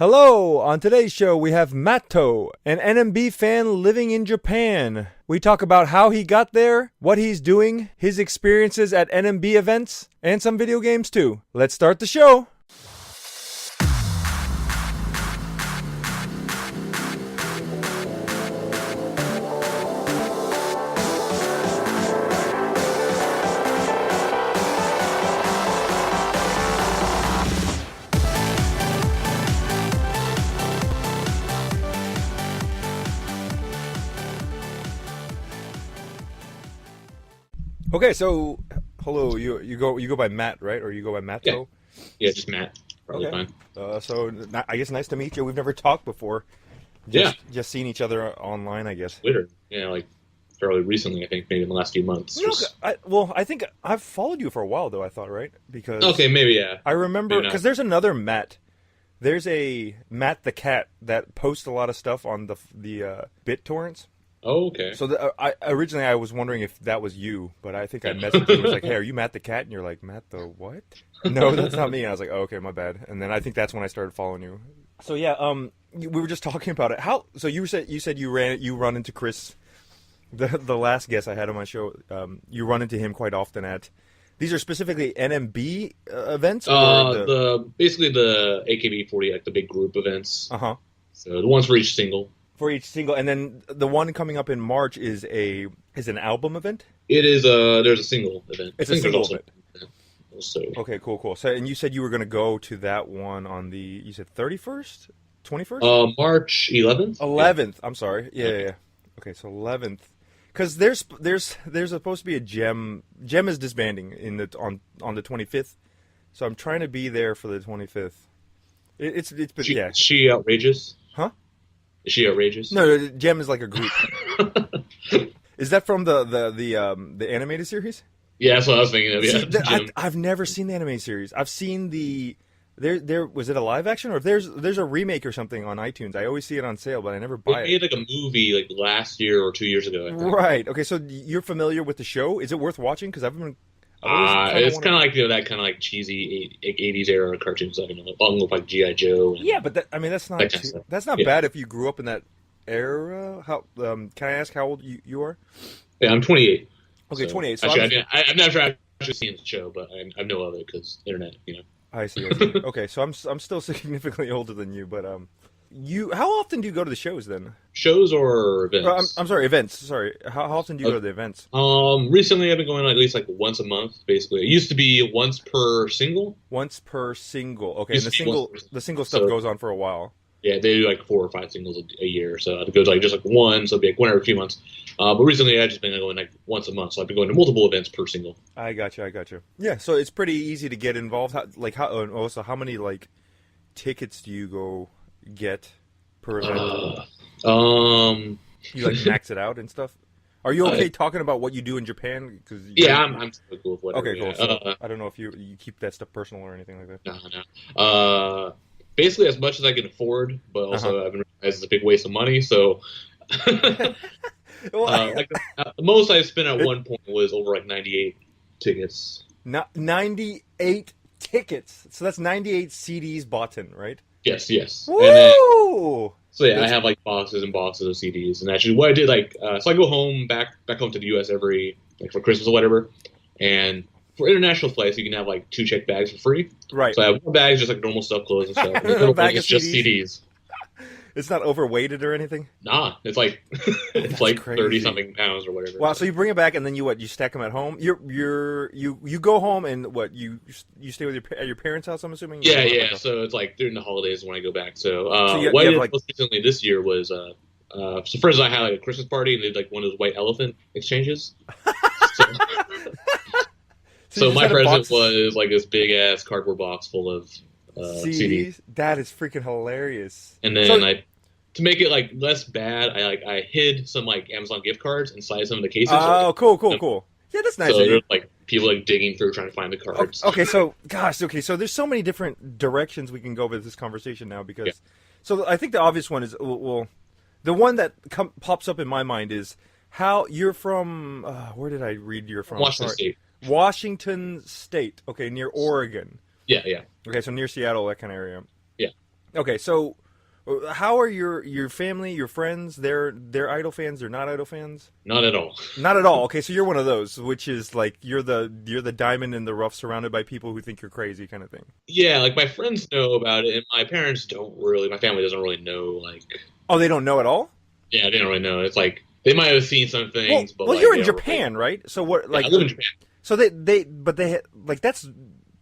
Hello! On today's show, we have Matto, an NMB fan living in Japan. We talk about how he got there, what he's doing, his experiences at NMB events, and some video games too. Let's start the show! Okay, so hello. You go by Matt, right? Or you go by Matto? Yeah, just Matt. Probably Okay. fine. So I guess nice to meet you. We've never talked before. Just seen each other online, I guess. Twitter. Yeah, like fairly recently, I think, maybe in the last few months. I think I've followed you for a while, though. I thought, right? Because Okay, maybe yeah. I remember because there's another Matt. There's a Matt the cat that posts a lot of stuff on the BitTorrents. Oh, okay. So originally I was wondering if that was you, but I think I messaged you and was like, "Hey, are you Matt the cat?" And you're like, "Matt the what?" No, that's not me. And I was like, "Oh, okay, my bad." And then I think that's when I started following you. So yeah, we were just talking about it. So you said you run into Chris, the last guest I had on my show. You run into him quite often at. These are specifically NMB events. Basically the AKB40, like the big group events. So the ones for each single. For each single, and then the one coming up in March is an album event. It is there's a single event. It's a single event. Also. Okay, cool. So, and you said you were going to go to that one on you said 31st, 21st, March 11th. 11th. I'm sorry. Yeah. Okay, so 11th, because there's supposed to be a gem. Gem is disbanding on the 25th, so I'm trying to be there for the 25th. It's She outrageous? Huh? Is she outrageous? No, Gem is like a group. Is that from the animated series? Yeah, that's what I was thinking of. Yeah, I've never seen the animated series. I've seen there was it a live action, or if there's a remake or something on iTunes. I always see it on sale, but I never buy it. They made like a movie like last year or 2 years ago, I think. Right. Okay, so you're familiar with the show? Is it worth watching? Because it's kind of like that kind of like cheesy 80s era cartoons, like along with like G.I. Joe. Yeah, but that's not bad if you grew up in that era. How can I ask how old you are? Yeah, I'm 28. Okay, 28. So I'm not sure I've actually seen the show, but I know of it because internet, I see. Okay, so I'm still significantly older than you, but how often do you go to the shows then? Shows or events? I'm sorry, events. Sorry. How often do you go to the events? Recently I've been going at least like once a month, basically. It used to be once per single. Once per single. Okay, and the single stuff goes on for a while. Yeah, they do like 4 or 5 singles a year, so it goes like just like one, so it'd be like one every few months. But recently I've just been going like once a month, so I've been going to multiple events per single. I got you. Yeah, so it's pretty easy to get involved. How many like tickets do you go get per event? You like max it out and stuff? Are you okay talking about what you do in Japan? I'm so cool with whatever. Okay, cool. So, I don't know if you keep that stuff personal or anything like that. No. Basically as much as I can afford, but also I've been realized it's a big waste of money. So, the most I spent at one point was over like 98 tickets. 98 tickets. So that's 98 CDs bought in, right? Yes. Woo! And then, I have like boxes and boxes of CDs, and actually what I did so I go home back home to the U.S. every for Christmas or whatever, and for international flights you can have like 2 checked bags for free. Right. So I have one bag is just like normal stuff, clothes and stuff. And the little bag is just CDs. It's not overweighted or anything? Nah, it's like it's like 30-something pounds or whatever. Wow, so you bring it back and then you stack them at home? You go home and you stay with at your parents' house, I'm assuming? Yeah. So it's like during the holidays when I go back. So what I did most recently this year was so friends and I had like a Christmas party and they did like one of those white elephant exchanges. So my present was like this big ass cardboard box full of CDs. That is freaking hilarious. And then to make it like less bad, I hid some like Amazon gift cards inside some of the cases. Oh, cool. Yeah, that's nice. So there's like people like digging through trying to find the cards. Okay, so there's so many different directions we can go with this conversation now because so I think the obvious one is the one that pops up in my mind is how you're from. Where did I read you're from? Washington State. Washington State. Okay, near Oregon. Yeah. Okay, so near Seattle, that kind of area. Yeah. Okay, so how are your family, your friends? They're Idol fans. They're not Idol fans. Not at all. Not at all. Okay, so you're one of those, which is like you're the diamond in the rough, surrounded by people who think you're crazy, kind of thing. Yeah, like my friends know about it, and my parents don't really. My family doesn't really know. Like, Oh, they don't know at all. yeah, they don't really know. It's like they might have seen some Well, things, but well, like you're they in don't really. Japan, right? So what, Yeah, like, I live in Japan. so but they like that's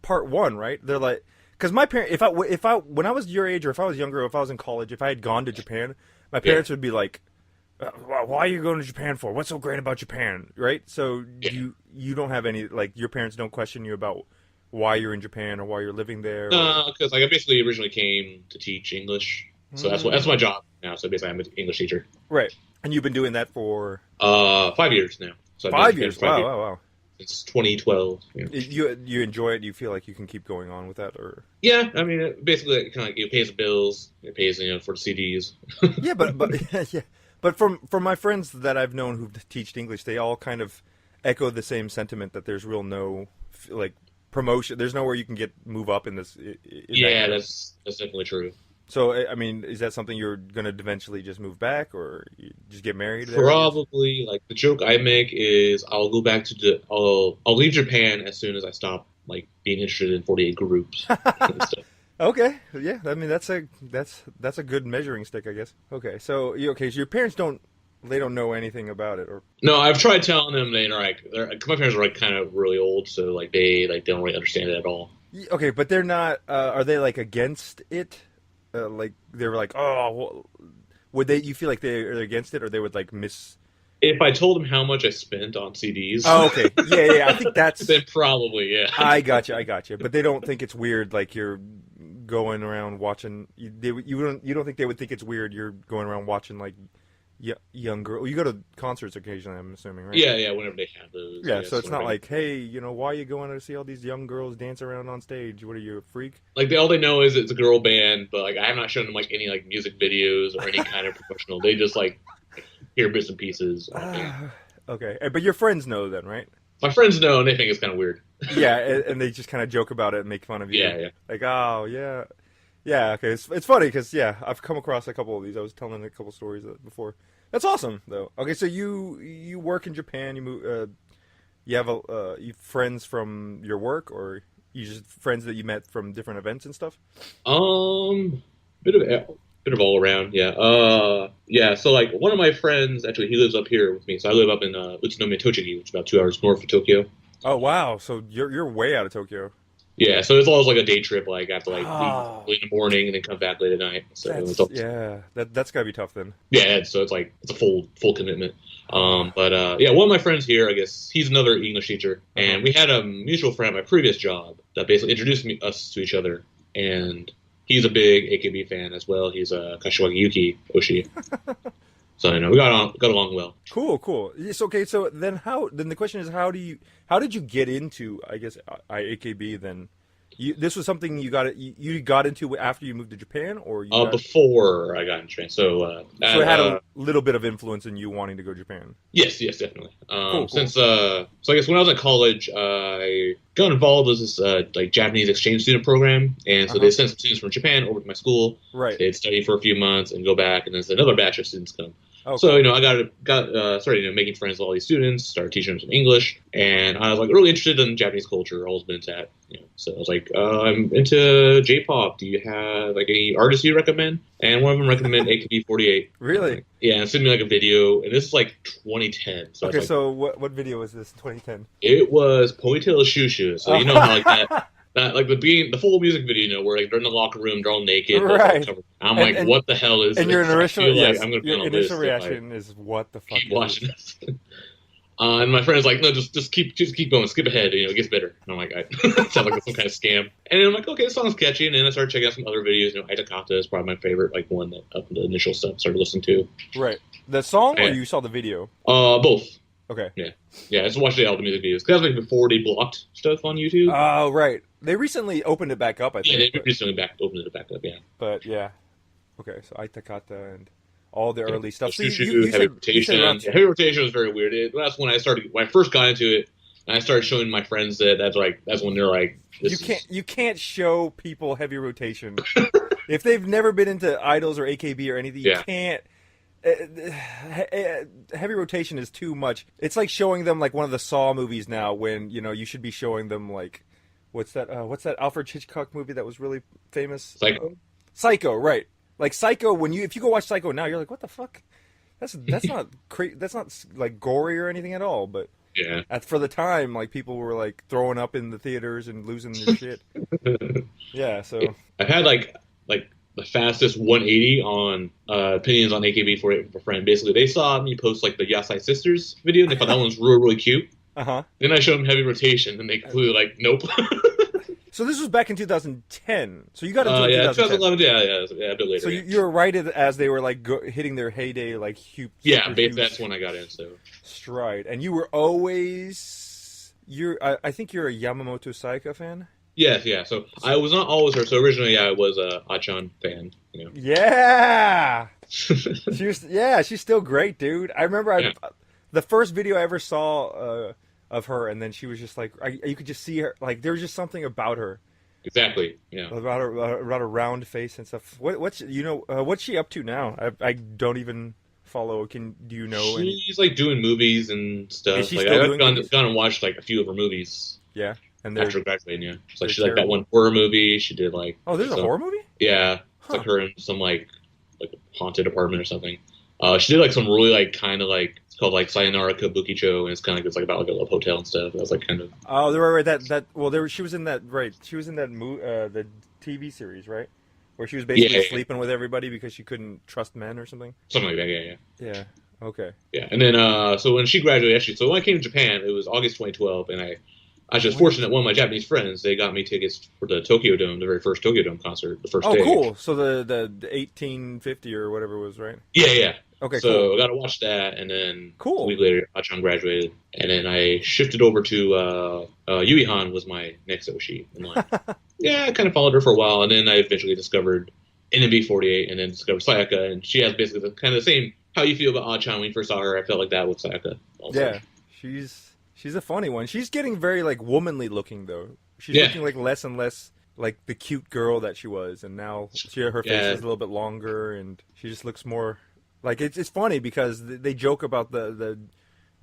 part one, right? They're like, because my parent, if I when I was your age or if I was younger, or if I was in college, if I had gone to Japan, my Yeah, parents would be like, why are you going to Japan for? What's so great about Japan, right? So yeah. you don't have any like your parents don't question you about why you're in Japan or why you're living there or. No, because like I basically originally came to teach English, so that's Mm, my job now. So basically, I'm an English teacher. right, and you've been doing that for 5 years now. So I've been in 5 years. Japan for five Wow, years wow, wow. since 2012. Yeah. You enjoy it? Do you feel like you can keep going on with that, or? Yeah, I mean, basically, it kind of like it pays the bills, it pays for the CDs. Yeah, but yeah, but from my friends that I've known who teach English, they all kind of echo the same sentiment that there's real no like promotion. There's nowhere you can move up in this in that Yeah, kind of. that's definitely true. So I mean, is that something you're gonna eventually just move back, or you just get married there? I guess. Probably like the joke I make is I'll go back to I'll leave Japan as soon as I stop like being interested in 48 groups and stuff. Okay, yeah. I mean, that's a good measuring stick, I guess. Okay, so okay, so your parents don't they don't know anything about it, or No, I've tried telling them my parents are like kind of really old, so like they don't really understand it at all. okay, but they're not. Are they like against it? Like they're like, oh, well, would they? You feel like they're against it, or they would like miss? If I told them how much I spent on CDs, Oh, okay, yeah, yeah. I think that's. then probably yeah. I got you. I got you. But they don't think it's weird, like you're going around watching. You don't think they would think it's weird. You're going around watching like young girl. You go to concerts occasionally. I'm assuming, right? Yeah, yeah. Whenever they have those, I Yeah. So guess it's not whenever like, hey, why are you going to see all these young girls dance around on stage? What are you, a freak? like all they know is it's a girl band, but like I have not shown them like any like music videos or any kind of professional. They just like hear bits and pieces. Okay, but your friends know then, right? My friends know and they think it's kind of weird. Yeah, and they just kind of joke about it and make fun of you. Yeah, yeah. Like, oh yeah, yeah. Okay, it's funny because yeah, I've come across a couple of these. I was telling a couple stories before. That's awesome though. Okay, so you work in Japan. You move. You have you friends from your work, or you just friends that you met from different events and stuff. Um, bit of all around. Yeah. Yeah. So like one of my friends actually he lives up here with me. So I live up in Utsunomiya Tochigi, which is about 2 hours north of Tokyo. Oh wow, so you're way out of Tokyo. Yeah. So it's always like a day trip. Like I have to like leave Oh, early in the morning and then come back late at night. So it's all, yeah. That's gotta be tough then. yeah. So it's like it's a full commitment. But yeah, one of my friends here, I guess he's another English teacher, Uh-huh. and we had a mutual friend at my previous job that basically introduced us to each other, and he's a big AKB fan as well. He's a Kashiwagi Yuki Oshi, so we got along well. Cool, cool. It's okay. So then the question is how did you get into I guess AKB then? This was something you got into after you moved to Japan, or Before I got in Japan, so so it had a little bit of influence in you wanting to go to Japan. yes, definitely. Cool, cool. Since so I guess when I was in college, I got involved with this like Japanese exchange student program, and so Uh-huh. they sent some students from Japan over to my school. Right. They'd study for a few months and go back, and then another batch of students come. Oh, So cool. I got started making friends with all these students, started teaching them some English, and I was like really interested in Japanese culture. Always been into that. So I was like, I'm into J-pop. Do you have like any artists you recommend? And one of them recommended AKB48. Really? Yeah, and sent me like a video, and this is like 2010. So I was Okay. like, So what video was this? 2010. it was Ponytail Shushu. So you know how like that like the full music video, where like they're in the locker room, they're all naked, both Right. covered. I'm And- like, and- what the hell is And this? your I initial feel like yes, I'm gonna be your on a initial list if I reaction is what the fuck keep is watching this? this. And my friend's like, no, just keep going, skip ahead. It gets better. And I'm like, it sounds like some kind of scam. And then I'm like, okay, this song's catchy. And then I started checking out some other videos. Itakata is probably my favorite, like one that of the initial stuff I started listening to. Right. The song, or Yeah. you saw the video? Both. Okay. Yeah, I just watched all the music videos because that was like before they blocked stuff on YouTube. Oh, right. They recently opened it back up, I Yeah, think. they recently opened it back up. Yeah. But yeah. Okay, so Aitakata and all the early stuff. So Shushu, you heavy said rotation. around. Yeah, heavy rotation was very weird. That's when when I first got into it, and I started showing my friends that's when they're like, You can't show people heavy rotation. If they've never been into idols or AKB or anything, you Yeah. can't. Heavy rotation is too much. It's like showing them like one of the Saw movies now, when you should be showing them like what's that Alfred Hitchcock movie that was really famous? Psycho. Psycho, right? Like Psycho, if you go watch Psycho now, you're like, what the fuck? That's not that's not like gory or anything at all. But Yeah. for the time, like people were like throwing up in the theaters and losing their shit. Yeah, so I've had like the fastest 180 on opinions on AKB for a friend. Basically, they saw me post like the Yasai Sisters video, and they thought that one was really, really cute. uh-huh. Then I showed them Heavy Rotation, and they completely like, nope. So this was back in 2010. So you got into it in Yeah, 2010. 2011, yeah, a bit later. So Yeah, you were right as they were like hitting their heyday, like huge that's when I got in. So stride. And you were always I think you're a Yamamoto Saika fan. yes, yeah. So I was not always her. So originally, I was a Achan fan. Yeah. She's still great, dude. I remember Yeah. the first video I ever saw of her, and then she was just like, you could just see her, like there was just something about her, Exactly. Yeah. about her round face and stuff. What's she up to now? I don't even follow. Do you know? She's like doing movies and stuff. Is she Like still I've doing gone movies? and watched like a few of her movies Yeah, and after graduating. Yeah, it's like they're she like that terrible. one horror movie. She did like there's a some- horror movie. Yeah, it's Huh. like her in some like haunted apartment or something. She did like some really like kind of like it's called like Sayonara Kabukicho, and it's kind of like it's like about like a love hotel and stuff. That was like kind of Oh, they were right. She was in that, right? She was in that the TV series, right? Where she was basically Yeah. sleeping with everybody because she couldn't trust men or something. something like that. Yeah, yeah, Yeah. Okay. yeah. And then so when she graduated, actually, so when I came to Japan, it was August 2012, and I was just fortunate. One of my Japanese friends, they got me tickets for the Tokyo Dome, the very first Tokyo Dome concert, the first Oh, day. cool. So the 1850 or whatever it was, right? Yeah, yeah. Okay, So cool. I got to watch that, and then Cool. a week later, Achan graduated, and then I shifted over to Yui-Han was my next Oshi. And like, yeah, I kind of followed her for a while, and then I eventually discovered NMB 48, and then discovered Sayaka, and she has basically the kind of the same. How you feel about Achan when you first saw her? I felt like that with Sayaka. Also. Yeah, she's a funny one. She's getting very like womanly looking though. She's Yeah. looking like less and less like the cute girl that she was, and now her face Yeah. is a little bit longer, and she just looks more like it's funny because they joke about the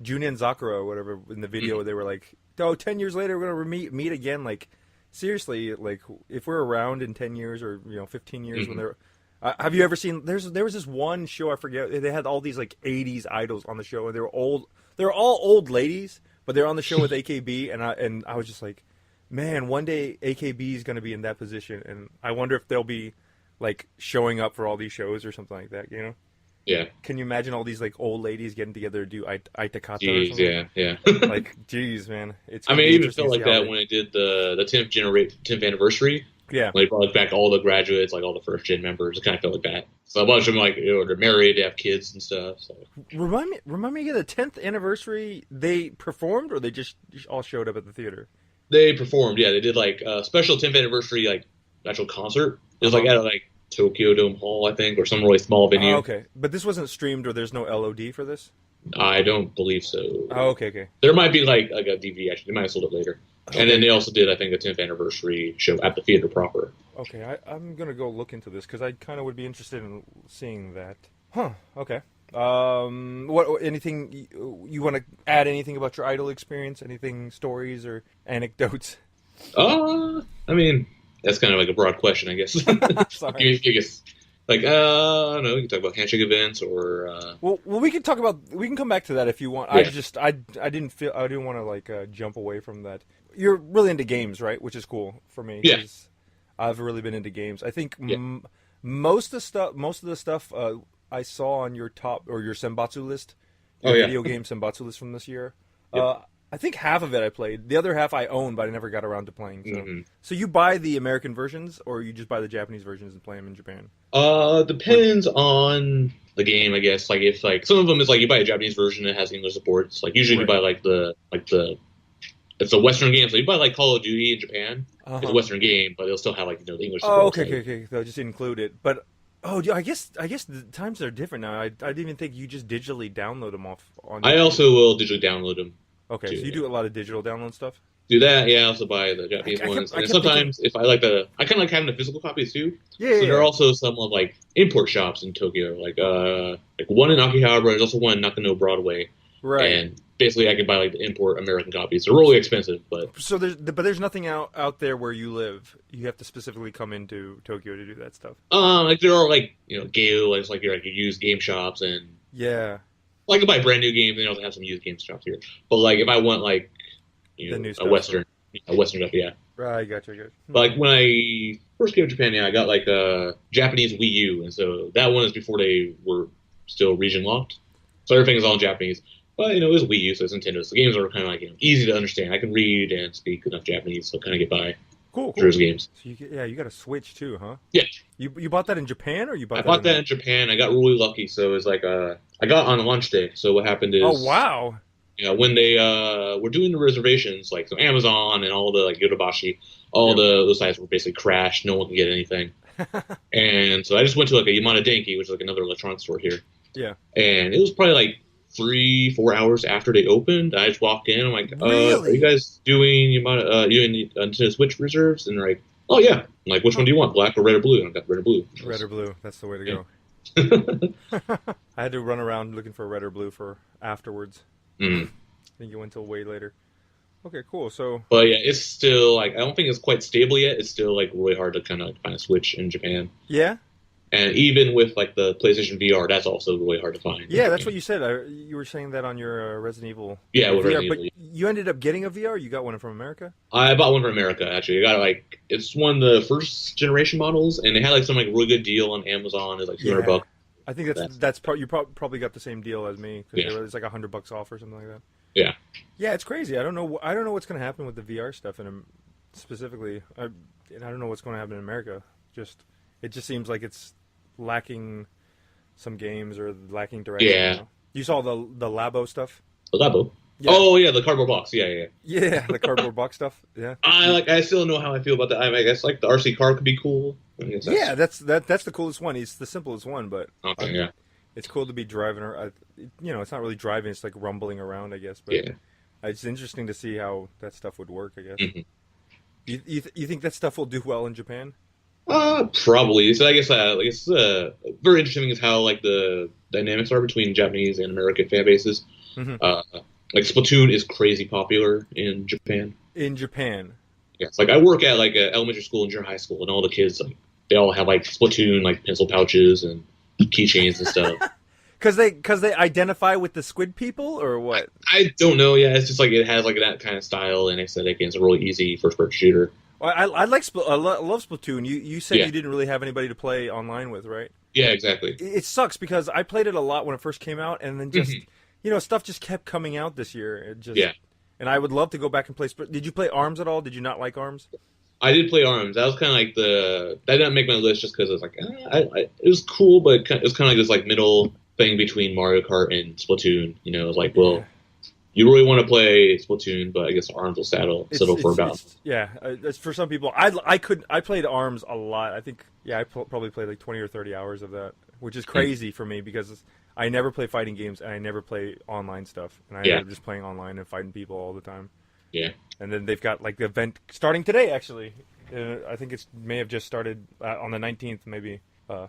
Junin Zakura or whatever in the video. They were like, 10 years later we're gonna meet again. Like seriously, like if we're around in 10 years or 15 years when they're have you ever seen? There was this one show, I forget. They had all these like '80s idols on the show, and they were old. They were all old ladies, but they're on the show with AKB, and I was just like, man, one day AKB is going to be in that position, and I wonder if they'll be like showing up for all these shows or something like that. Yeah. Can you imagine all these like old ladies getting together to do Aitakata or Jeez, something? yeah, yeah. Like, geez, man. I mean, it even felt like that when it did the 10th anniversary. Yeah. Like brought back all the graduates, like all the first gen members. It kind of felt like that. So a bunch of them, like they're married, they have kids and stuff. So Remind me again, the 10th anniversary, they performed or they just all showed up at the theater? they performed. Yeah, they did like a special 10th anniversary like actual concert. It was like at like Tokyo Dome Hall, I think, or some really small venue. Oh, okay, but this wasn't streamed, or there's no LOD for this. I don't believe so. Oh, okay. There might be like a DVD actually. They might have sold it later. Okay. And then they also did, I think, a 10th anniversary show at the theater proper. Okay, I'm gonna go look into this because I kind of would be interested in seeing that. Huh. Okay. What? Anything you want to add? Anything about your idol experience? Anything, stories or anecdotes? I mean, that's kind of like a broad question, I guess. Sorry. I guess, like, I don't know, we can talk about handshake events or. Well, we can talk about. We can come back to that if you want. Yeah. I didn't want to like jump away from that. You're really into games, right? Which is cool for me. Yeah. 'Cause I've really been into games. I think Yeah. most of the stuff I saw on your top or your Senbatsu list, Oh, your yeah. video game Senbatsu list from this year. Yep. I think half of it I played. The other half I own, but I never got around to playing. So, Mhm. so you buy the American versions, or you just buy the Japanese versions and play them in Japan? Depends on the game, I guess. Like if like some of them is like you buy a Japanese version that has English support. It's like usually Right. you buy like the it's a Western game, so you buy like Call of Duty in Japan. It's Uh-huh. a Western game, but it'll still have like the English support. Oh, okay, so- okay. They'll just include it. But yeah, I guess the times are different now. I didn't even think you just digitally download them off on. I also will digitally download them. Okay, too, so you yeah. do a lot of digital download stuff. Do that, yeah. I also buy the Japanese ones, I and kept thinking, sometimes if I like I kind of like having the physical copies too. yeah, yeah, So there are yeah. also some of like import shops in Tokyo, like one in Akihabara. There's also one in Nakano Broadway, Right. and basically I can buy like the import American copies. They're really expensive, but So there's nothing out there where you live. You have to specifically come into Tokyo to do that stuff. like there are like Gale, it's like your used game shops, and Yeah, like I can buy brand new games. And they also have some used game shops here. But like if I want like the new a stuff. Western stuff, yeah. Right, gotcha, gotcha. But like when I first came to Japan, yeah, I got like a Japanese Wii U, and so that one is before they were still region locked. So everything is all in Japanese. But it was Wii U, so it's Nintendo. So the games are kind of like easy to understand. I can read and speak enough Japanese, so kind of get by Cool, through cool. those games. So you got a Switch too, huh? Yeah, You bought that in Japan or you I bought that bought in? that in Japan. I got really lucky, so it was like I got on launch day. So what happened Oh is wow. when they were doing the reservations, like so Amazon and all the like Yodobashi, all Yep. those sites were basically crashed. No one could get anything. And so I just went to like a Yamada Denki, which is like another electronics store here. Yeah. And it was probably like 3-4 hours after they opened. I just walked in. I'm like, are you Really? guys doing Yamada, doing Nintendo Switch reserves? And they're like, oh yeah. I'm like, which Huh. one do you want, black or red or blue? And I got red or blue. Red or blue? That's the way to Yeah. go. I had to run around looking for red or blue for afterwards. Mm. I think you went till way later. Okay, cool. So But yeah, it's still like I don't think it's quite stable yet. It's still like really hard to kind of find a Switch in Japan. yeah, And even with like the PlayStation VR, that's also really hard to find. yeah, that's what you said. You were saying that on your Resident Evil Yeah, with VR, Resident but Evil. you ended up getting a VR. You got one from America. I bought one from America actually. I got like it's one of the first generation models, and they had like some like really good deal on Amazon. It's like 200 Yeah, bucks. I think you probably got the same deal as me because Yeah, it's like $100 off or something like that. yeah, Yeah, it's crazy. I don't know. I don't know what's going to happen with the VR stuff, and specifically, and I don't know what's going to happen in America. It just seems like it's lacking some games or lacking direction. yeah. You know? You saw the Labo stuff? The Labo. Yeah, Oh yeah, the cardboard box. Yeah, yeah. yeah, the cardboard box stuff. Yeah, I still don't know how I feel about that. I guess like the RC car could be cool. I guess yeah. That's the coolest one. It's the simplest one, but okay. Yeah, it's cool to be driving. It's not really driving. It's like rumbling around, I guess. But yeah. it's interesting to see how that stuff would work. I guess. Hmm. You think that stuff will do well in Japan? Probably. So I guess very interesting is how like the dynamics are between Japanese and American fan bases. Hmm. Like Splatoon is crazy popular in Japan. In Japan. Yes, like I work at like a elementary school and junior high school, and all the kids like they all have like Splatoon like pencil pouches and keychains and stuff. Because they identify with the squid people or what? I don't know. Yeah, it's just like it has like that kind of style and aesthetic, and it's a really easy first-person shooter. Well, I like I love Splatoon. You said Yeah, you didn't really have anybody to play online with, right? yeah, exactly. It sucks because I played it a lot when it first came out, and then just Mhm. stuff just kept coming out this year. It just Yeah, and I would love to go back and play. Did you play Arms at all? Did you not like Arms? I did play Arms. That was kind of like that didn't make my list just because it was like it was cool, but it was kind of like this like middle thing between Mario Kart and Splatoon. It was like, Yeah. well, you really want to play Splatoon, but I guess Arms will settle for about. Yeah. It's for some people. I played Arms a lot. I think I probably played like 20 or 30 hours of that, which is crazy for me because I never play fighting games and I never play online stuff, and I ended Yeah, up just playing online and fighting people all the time. yeah. And then they've got like the event starting today, actually. I think it may have just started on the 19th, maybe.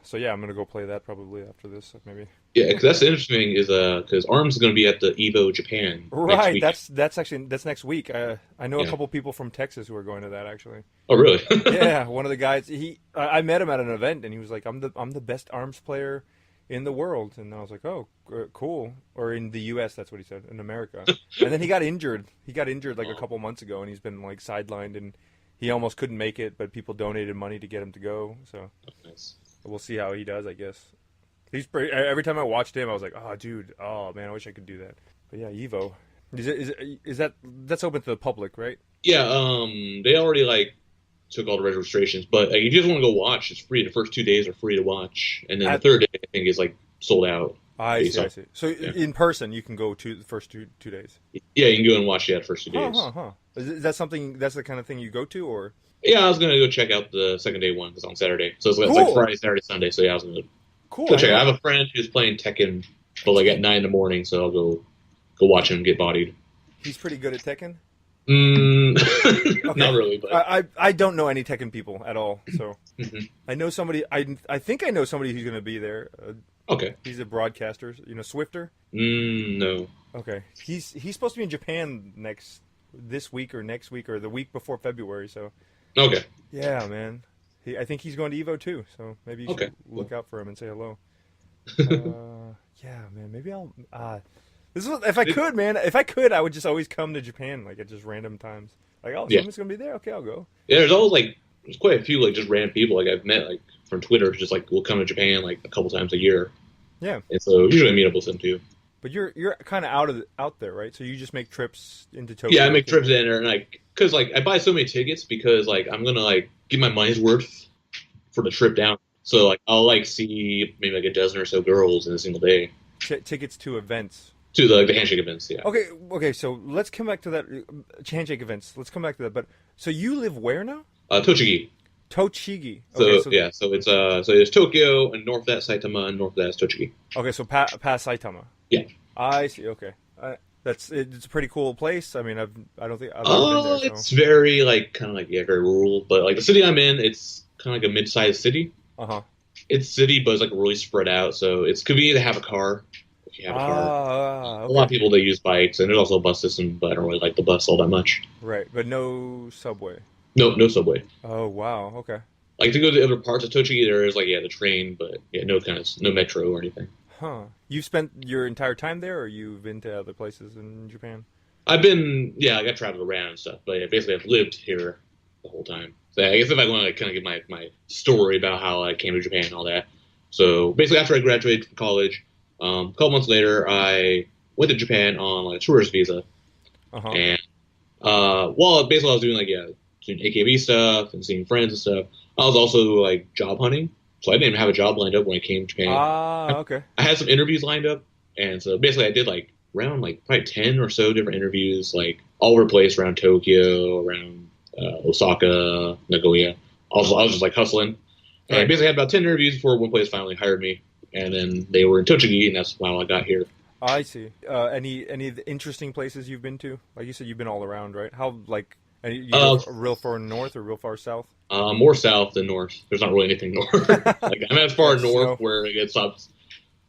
So yeah, I'm gonna go play that probably after this, maybe. Yeah, because that's the interesting thing is because Arms is going to be at the Evo Japan next Right. week. That's next week. I know a Yeah. couple people from Texas who are going to that actually. Oh, really? Yeah, one of the guys. I met him at an event, and he was like, "I'm the best Arms player in the world," and I was like, "Oh, cool." Or in the U.S., that's what he said. In America, and then he got injured. He got injured like a couple months ago, and he's been like sidelined, and he almost couldn't make it, but people donated money to get him to go. So Nice. we'll see how he does, I guess. He's pretty, every time I watched him, I was like, "Oh, dude, oh man, I wish I could do that." But yeah, Evo. Is that's open to the public, right? Yeah, they already like took all the registrations, but like, if you just want to go watch, it's free. The first 2 days are free to watch, and then the third day I think is like sold out. I see, based I on- see. So yeah. in person, you can go to the first two days. Yeah, you can go and watch the first 2 Huh, days. huh, huh. Is that something? That's the kind of thing you go to, or Yeah, I was gonna go check out the second day one because on Saturday, so it's like cool, Friday, Saturday, Sunday. So yeah, I was gonna cool. go check it out. I have a friend who's playing Tekken, but like at 9 in the morning, so I'll go watch him get bodied. He's pretty good at Tekken. Not really, but I don't know any Tekken people at all, so Mhm. I know somebody. I think I know somebody who's going to be there. Okay. He's a broadcaster. You know, Swifter. No. Okay, he's supposed to be in Japan this week or next week or the week before February. So Okay. yeah, man. I think he's going to Evo too. So maybe you Okay. should look out for him and say hello. Yeah, man. Maybe I'll. This is if I could, man. If I could, I would just always come to Japan like at just random times. Like, oh, Yeah. someone's gonna be there. Okay, I'll go. Yeah, there's always like there's quite a few like just random people like I've met like from Twitter just like will come to Japan like a couple times a year. Yeah. And so usually I meet up with them too. But you're kind of out there, right? So you just make trips into Tokyo. Yeah, I make trips in there and like because like I buy so many tickets because like I'm gonna like get my money's worth for the trip down. So like I'll like see maybe like a dozen or so girls in a single day. Tickets to events. To the handshake events, yeah. Okay. So let's come back to that handshake events. Let's come back to that. But so you live where now? Tochigi. Tochigi. Okay, so yeah, so it's so there's Tokyo and north of that Saitama and north of that is Tochigi. Okay, so past Saitama. Yeah. I see. Okay. It's a pretty cool place. I mean, I don't think I've ever been there. So. It's very like kind of like very rural, but like the city I'm in, it's kind of like a mid-sized city. It's city, but it's like really spread out, so it's convenient to have a car. If you have a car, okay. A lot of people they use bikes, and there's also a bus system, but I don't really like the bus all that much. Right, but no subway. No subway. Oh wow, okay. Like to go to the other parts of Tochigi, there is like the train, but yeah, no metro or anything. Huh. You've spent your entire time there, or you've been to other places in Japan? I've been, yeah, I got traveled around and stuff, but yeah, basically I've lived here the whole time. So I guess if I want to like, kind of give my story about how I came to Japan and all that. So basically after I graduated from college, a couple months later, I went to Japan on like a tourist visa. And while basically I was doing like, doing AKB stuff and seeing friends and stuff, I was also like job hunting. So I didn't even have a job lined up when I came to Japan. Okay. I had some interviews lined up, and so basically I did like around like probably 10 or so different interviews, like all over the place around Tokyo, around Osaka, Nagoya. I was just like hustling, and I basically had about 10 interviews before one place finally hired me, and then they were in Tochigi, and that's how I got here. I see. Any of the interesting places you've been to? Like you said, you've been all around, right? How like you go real far north or real far south? More south than north. There's not really anything north. Like I'm as far north where it gets up.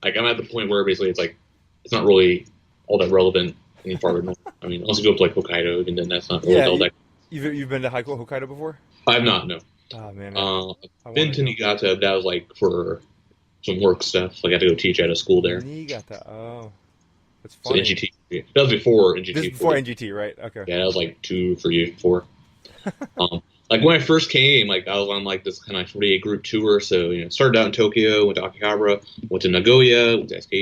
Like I'm at the point where basically it's like it's not really all that relevant any farther north. I mean, unless you go up to like Hokkaido, and then that's not really all that. You've been to Hokkaido before? I've not. No. Oh man. I've been to Niigata. That was like for some work stuff. Like I had to go teach at a school there. Niigata. Oh, that's funny. So NGT. That was before NGT. This is before NGT, right? Okay. Yeah, that was like 2 for you 4. Like when I first came, like I was on like this kind of 48 group tour. So started out in Tokyo, went to Akihabara, went to Nagoya, went to SK,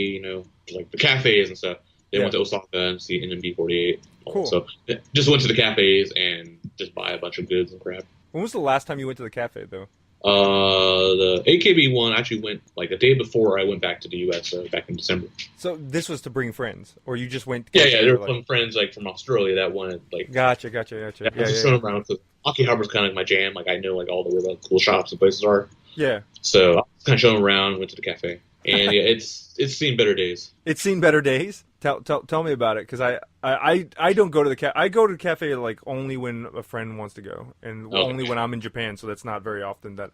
like the cafes and stuff. Then went to Osaka and see NMB 48. Cool. So just went to the cafes and just buy a bunch of goods and crap. When was the last time you went to the cafe though? The AKB one actually went like the day before I went back to the US, back in December. So this was to bring friends, or you just went? Yeah, there were some friends like from Australia that wanted like. Gotcha. Yeah, just showing around. So Akihabara's kind of like my jam. Like I know like all the where the cool shops and places are. Yeah. So I was kind of showing them around. Went to the cafe, and yeah, it's seen better days. It's seen better days. Tell me about it, because I don't go to the cafe. I go to the cafe like only when a friend wants to go, and only when I'm in Japan. So that's not very often that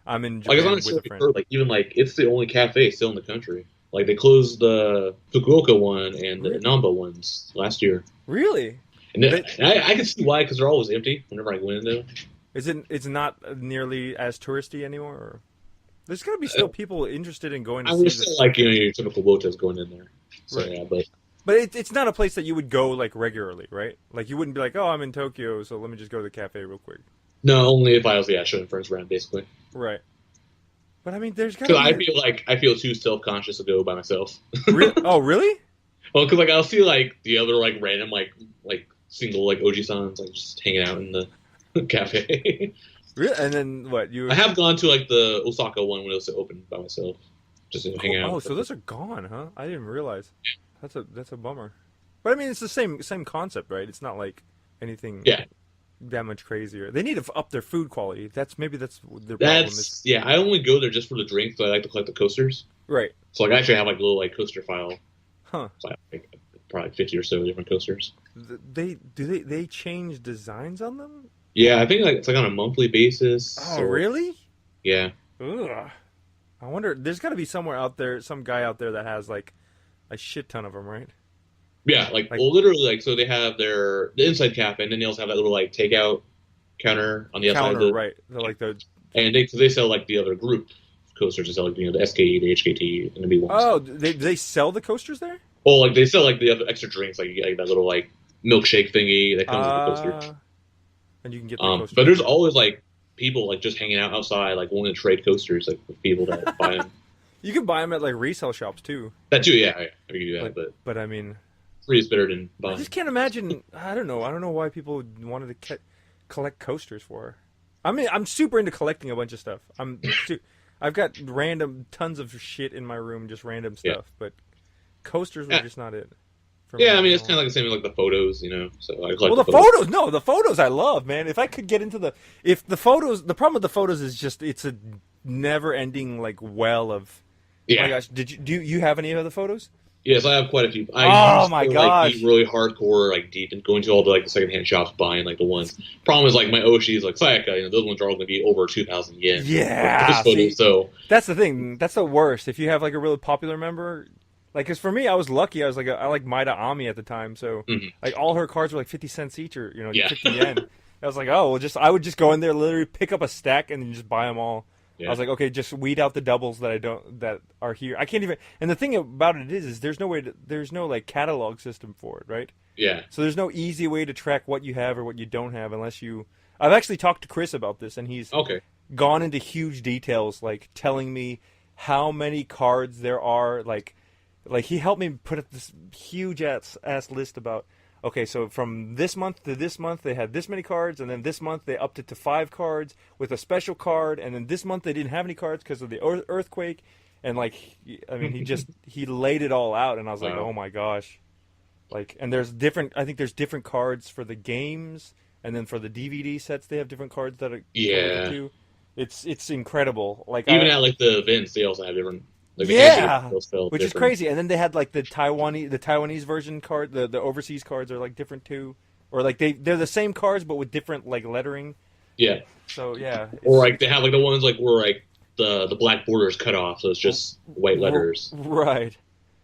I'm in Japan with a friend. Like even like it's the only cafe still in the country. Like they closed the Fukuoka one and the Namba ones last year. Really? And I can see why, because they're always empty whenever I go in there. It's not nearly as touristy anymore? Or? There's got to be still people interested in going to see this. Still like your typical wotas going in there. So, right. Yeah, but it's not a place that you would go like regularly, right? Like you wouldn't be like, oh, I'm in Tokyo, so let me just go to the cafe real quick. No, only if I was showing friends around, basically. Right. But I mean, there's got to be. I feel too self-conscious to go by myself. Oh, really? Well, because like I'll see like the other like random like single like Oji-sans like just hanging out in the cafe. Really? And then what? I have gone to like the Osaka one when it was open by myself, just to hang out. Oh, so those are gone, huh? I didn't realize. That's a bummer. But I mean, it's the same concept, right? It's not like anything that much crazier. They need to up their food quality. Maybe that's their problem. Yeah, I only go there just for the drinks. So I like to collect the coasters. Right. So like I actually have like a little like coaster file. Huh. So I probably 50 or so different coasters. They change designs on them? Yeah, I think like it's like on a monthly basis. Oh, Or really? yeah, Ugh. I wonder. There's got to be somewhere out there, some guy out there that has like a shit ton of them, right? yeah, like Like well, literally like so they have the inside cap, and then they also have that little like takeout counter on the outside of counter, the, right? They're like the and they sell like the other group coasters. They sell like the SKE, the HKT, and the B ones. oh, they sell the coasters there? Well, like they sell like the other extra drinks, like you get like that little like milkshake thingy that comes with the coaster. Uh, and you can get the But coasters there's for that. always like people like just hanging out outside, like wanting to trade coasters, like with people that buy them. You can buy them at like resale shops too. That too, yeah, you can do that, Like, but but I mean, free is better than I buying. just can't imagine. I don't know. I don't know why people wanted to collect coasters for. I mean, I'm super into collecting a bunch of stuff. I've got random tons of shit in my room, just random Yeah, stuff. But coasters were yeah, just not it for yeah. me I at mean, it's kind all. of like the same with like the photos, you know. So I Well, collect the the photos. photos, no, the photos I love, man. If I could get into if the photos, the problem with the photos is just it's a never-ending like well of. Oh my Yeah, gosh, do you have any of the photos? yes, I have quite a few. I Oh used my to like be gosh. really hardcore, like deep, and going to all the like the secondhand shops buying like the ones. Problem is like my Oshis, like Sayaka, those ones are all going to be over 2,000 yen for those Yeah, photos. see, So that's the thing. That's the worst. If you have like a really popular member, like, cause for me, I was lucky. I was like, I like Maida Ami at the time, so mhm. like all her cards were like 50 cents each, or 50 Yeah, yen. I was like, oh, well, I would just go in there, literally pick up a stack, and then just buy them all. I yeah, was like, okay, just weed out the doubles that are here. I can't even. And the thing about it is there's no there's no like catalog system for it, right? yeah. So there's no easy way to track what you have or what you don't have unless you. I've actually talked to Chris about this, and he's Okay. gone into huge details, like telling me how many cards there are. Like he helped me put up this huge ass list about. Okay, so from this month to this month, they had this many cards, and then this month they upped it to 5 cards with a special card, and then this month they didn't have any cards because of the earthquake, and like, I mean, he laid it all out, and I was like, Wow. oh my gosh, like, and there's different. I think there's different cards for the games, and then for the DVD sets, they have different cards that come with it Yeah. too. It's incredible. Like Even at like the events, they also have different like the energy yeah, levels felt which is different. crazy. And then they had like the Taiwanese version card. The overseas cards are like different too, or like they're the same cards but with different like lettering. Yeah. So yeah, Or like they have like the ones like where like the black border is cut off, so it's just white letters. right.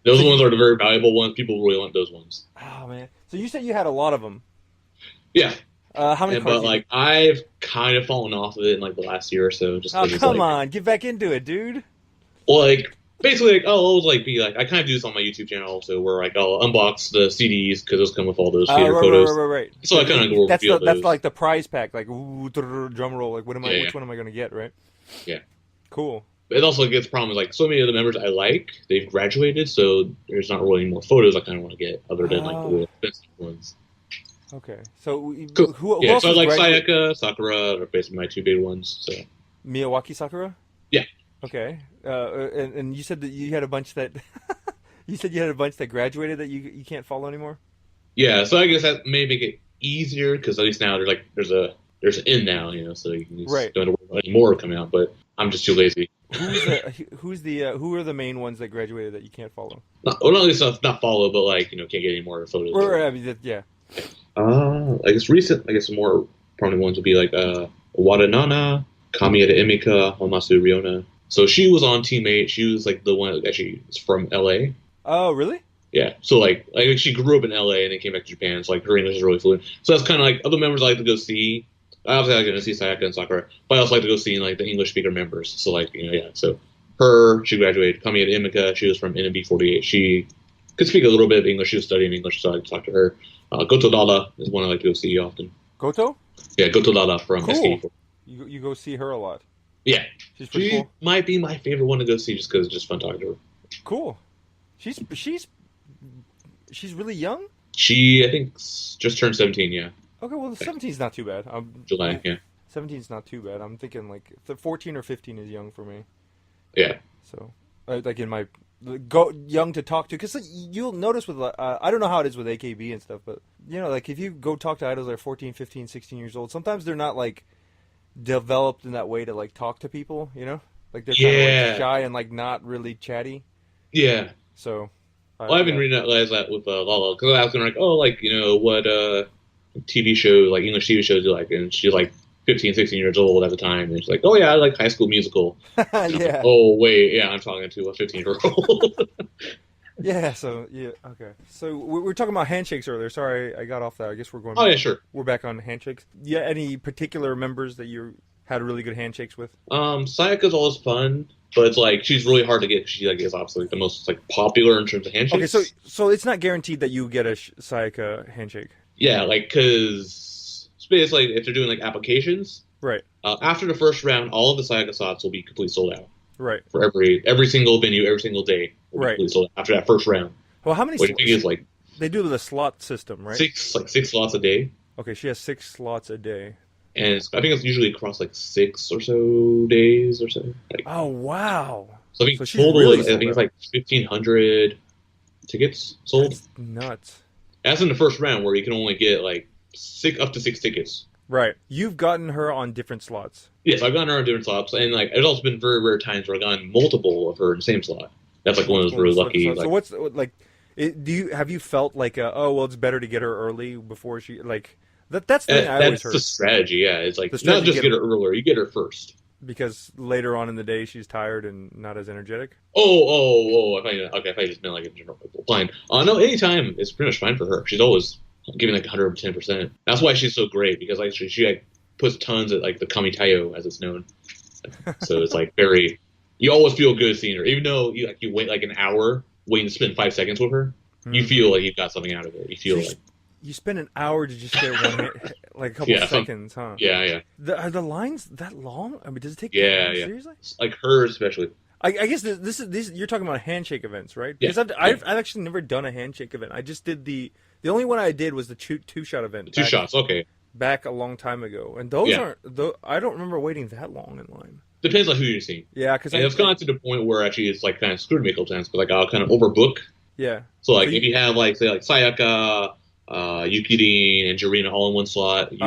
Those So ones are the very valuable ones. People really want those ones. oh man. So you said you had a lot of them. Yeah, How many and cards? but like I've kind of fallen off of it in like the last year or so, just Oh because it's come like, on, get back into it, dude. well, like basically like I'll always like be like I kind of do this on my YouTube channel also, where like I'll unbox the CDs because those come with all those fader photos. Right. So I kind of go That's reveal that's those. like the prize pack. Like ooh, drum roll. Like what am I? Yeah, Which one am I gonna get? Right. yeah. Cool. It also gets problems like so many of the members I like, they've graduated, so there's not really any more photos I kind of want to get other than like the Oh. real expensive ones. Okay. So Cool. who Yeah, else so I was like graduate? Sayaka, Sakura are basically my two big ones. So Miyawaki Sakura. yeah, Okay. And you said that you had a bunch that you said you had a bunch that graduated that you can't follow anymore. yeah. So I guess that may make it easier because at least now there's an in now, so you can Right. just don't have to worry about any more coming out. But I'm just too lazy. Who are the main ones that graduated that you can't follow? Not at least not follow, but like can't get any more photos. Or I mean, yeah. I guess recent. I guess more prominent ones would be like Wadanana, Kamiya Emika, Hamasu Riona. So she was on Team 8. She was like the one that actually is from LA. Oh, really? Yeah. So like she grew up in LA and then came back to Japan. So like her English is really fluent. So that's kind of like other members I like to go see. I obviously like to see Sayaka and Sakura, but I also like to go see like the English speaker members. So like yeah. So she graduated. Kamiya Emika, she was from NMB 48. She could speak a little bit of English. She was studying English, so I talked to her. Goto Dada is one I like to go see often. Goto? Yeah, Goto Dada from Cool. SK. You go see her a lot. Yeah, She's pretty she cool. might be my favorite one to go see just because it's just fun talking to her. Cool. She's really young. She, I think, just turned 17. Yeah, Okay, well, 17's not too bad. July. Yeah, 17's not too bad. I'm thinking like 14 or 15 is young for me. yeah, So, like in my go young to talk to, because you'll notice with I don't know how it is with AKB and stuff, but like if you go talk to idols that are 14, 15, 16 years old, sometimes they're not like developed in that way to like talk to people. Like they're kind of like yeah, shy and like not really chatty. yeah. So, Well, I've been Yeah. realized that with Lala because I was like, oh, like what TV show, like English TV shows you like, and she's like 15, 16 years old at the time, and she's like, oh yeah, I like High School Musical, and I'm like, Yeah. oh wait, yeah, I'm talking to a 15-year-old. Yeah. So yeah. Okay. So we were talking about handshakes earlier. Sorry, I got off that. I guess Oh yeah, sure. we're back on handshakes. Yeah. Any particular members that you had really good handshakes with? Sayaka's always fun, but it's like she's really hard to get. 'Cause she like is obviously like, the most like popular in terms of Okay. handshakes. So it's not guaranteed that you get a Sayaka handshake. Yeah, like because it's like if they're doing like applications, Right. after the first round, all of the Sayaka slots will be completely sold out Right. for every single venue, every single day will be Right. completely sold out after that first round. Well, how many? Which I think is like They do the slot system, right? six slots a day, Okay. She has 6 slots a day. and I think it's usually across like 6 or so days or so. Like, Oh wow. so I think So she's total, really I sold think it's out. like 1,500 tickets sold. That's nuts. That's in the first round where you can only get like up to 6 tickets. Right. You've gotten her on different slots. Yes, I've gotten her on different slots, and like there's also been very rare times where I've gotten multiple of her in the same slot. That's like one of those really lucky. So Like, what's like? Have you felt like oh well, it's better to get her early before she like that? That's the thing I always that's heard the strategy. Yeah, it's like The not strategy just get get her earlier, you get her first. because later on in the day she's tired and not as energetic. Oh! If I just meant like in general, like, fine. No, anytime it's pretty much fine for her. She's always giving like 110%. That's why she's so great because like she like puts tons at like the kamitayo as it's known. So it's like very. You always feel good seeing her, even though you wait like an hour waiting to spend 5 seconds with her. You feel like you've got something out of it. You feel So like you spend an hour to just get like a couple yeah, seconds, huh? yeah. Are the lines that long? I mean, does it take that Yeah, long? yeah. Seriously? Like hers especially. I guess this you're talking about handshake events, right? Yeah, Because I've actually never done a handshake event. I just did the only one I did was the two shot event. Two shots, okay. Back a long time ago, and those Yeah. aren't. I don't remember waiting that long in line. Depends on who you're seeing. Yeah, because And it's gone to the point where actually it's like kind of screwed me a couple times because like I'll kind of overbook. yeah. So like if you have like say like Sayaka, Yukidin, and Jirina all in one slot, you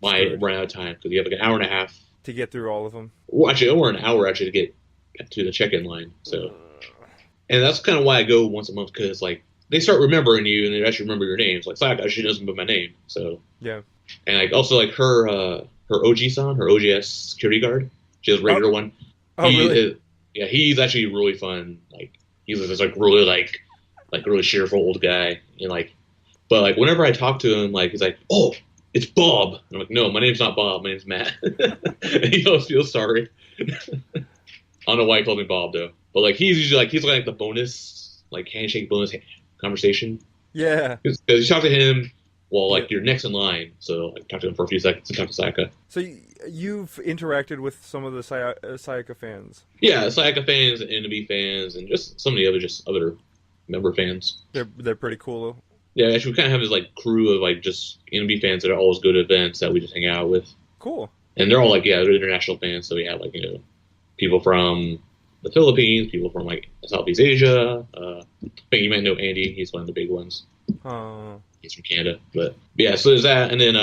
might screwed. run out of time because you have like an hour and a half. To get through all of them. Well, actually, over an hour actually to get to the check-in line. So, and that's kind of why I go once a month because like they start remembering you and they actually remember your names. Like Sayaka, she doesn't put my name. So Yeah. and like also like her OG-san, her OGS security guard, she has a regular one. Oh, really? Yeah, he's actually really fun. Like he's this like really like really cheerful old guy, and like, but like whenever I talk to him, like he's like, "Oh, it's Bob." And I'm like, "No, my name's not Bob. My name's Matt." And he always feels sorry. I don't know why he called me Bob though, but like he's usually like the bonus like handshake bonus conversation Yeah. because you talk to him while like you're next in line, so like talk to him for a few seconds and talk to Sayaka. So you've interacted with some of the Sayaka fans. Yeah, Sayaka fans, and NMB fans, and just some of the other member fans. They're pretty cool. Yeah, actually, we kind of have this like crew of like just NMB fans that are always good at events that we just hang out with, Cool. and they're all like they're international fans. So we have like people from the Philippines, people from like Southeast Asia. I think you might know Andy. He's one of the big ones. He's from Canada, but yeah. So there's that, and then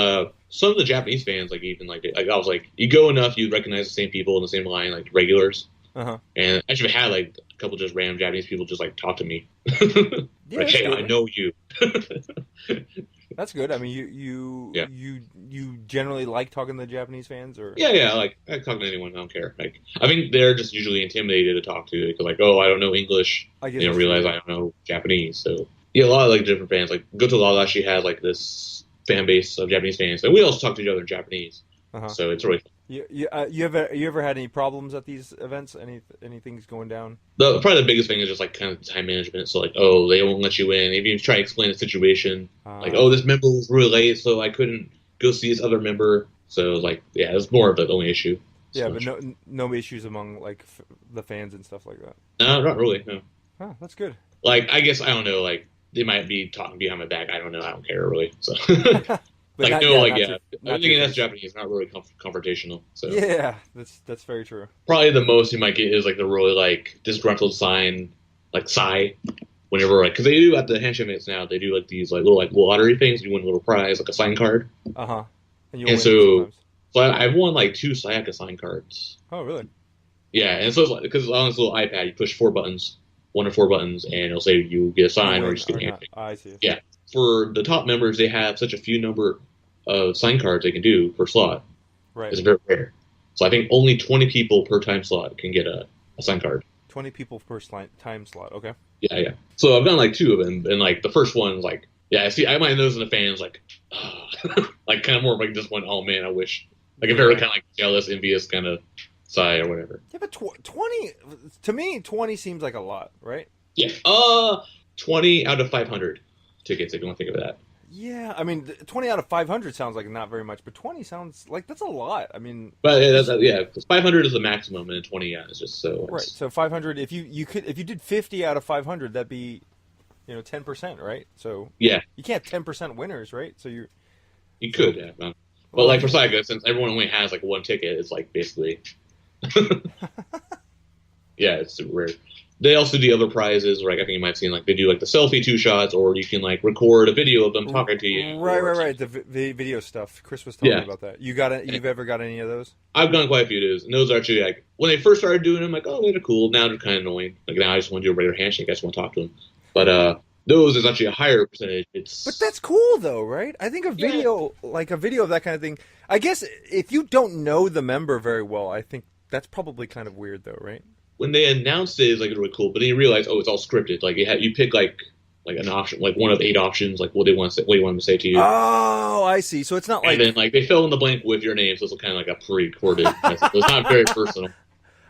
some of the Japanese fans like even like I was like you go enough, you recognize the same people in the same line, like regulars. Uh-huh. And I actually had like a couple just random Japanese people just like talk to me. Yeah, like, that's hey, good. I know you. That's good. I mean, Yeah. you generally like talking to the Japanese fans, or Yeah. Like I talk to anyone. I don't care. Like I think they're just usually intimidated to talk to because like, oh, I don't know English. I guess They don't that's realize true. I don't know Japanese. So yeah, a lot of like different fans. Like Go to Lala, she has like this fan base of Japanese fans, and we also talk to each other in Japanese. Uh-huh. So it's really You ever had any problems at these events? Anything's going down? probably the biggest thing is just like kind of time management. So like, oh, they won't let you in. If you try to explain the situation, like, oh, this member was really late, so I couldn't go see this other member. So like, yeah, it's more of the only issue. Yeah, So but no issues among like the fans and stuff like that. no, not really. No. Huh, that's good. Like, I guess I don't know. Like, they might be talking behind my back. I don't know. I don't care really. So But like, not- no, yeah, like not yeah, to- not everything to that's face. Japanese, not really confrontational. So Yeah, that's very true. probably the most you might get is like the really like disgruntled sign, like sigh. Whenever like, because they do at the handshake mates now, they do like these like little like lottery things. You win a little prize, like a sign card. Uh-huh. And you And win so- sometimes. So I've won like 2 Sayaka sign cards. Oh, really? Yeah, and so it's like because on this little iPad, you push 4 buttons, one or four buttons, and it'll say you get a sign or you just get a not. handshake. I see. Yeah. For the top members, they have such a few number of sign cards they can do per slot. Right. It's very rare. So I think only 20 people per time slot can get a sign card. 20 people per time slot. Okay. Yeah, yeah. So I've done like two of them, and like the first one's like, yeah, I see. I might know in the fans like, like kind of more like this one. Oh man, I wish. Like a very kind of like jealous, envious kind of side or whatever. Yeah, but 20 to me, 20 seems like a lot, right? Yeah. 20 out of 500 tickets if you want to think of that. Yeah, I mean, 20 out of 500 sounds like not very much, but 20 sounds like that's a lot. I mean, but yeah, 500 is the maximum, and 20 is just so. Right. So 500. If you did 50 out of 500, that'd be, 10%, right? So yeah, you can't have 10% winners, right? So you could, yeah. But like for Saiga, since everyone only has like one ticket, it's like basically. Yeah, it's super rare. They also do other prizes, like I think you might have seen, like they do like the selfie 2 shots, or you can like record a video of them talking to you. Right. The video stuff. Chris was telling me about that. You've ever got any of those? I've done quite a few of those, and those are actually like when they first started doing them, like they're cool. Now they're kind of annoying. Like now I just want to do a regular handshake. I just want to talk to them. But those is actually a higher percentage. But that's cool though, right? I think a video of that kind of thing. I guess if you don't know the member very well, I think that's probably kind of weird though, right? When they announced it, it's like really cool, but then you realize, it's all scripted. Like you pick like an option, like one of 8 options, like what you want them to say to you. Oh, I see. So it's not like, and then like they fill in the blank with your name, so it's kind of like a pre-recorded. So it's not very personal.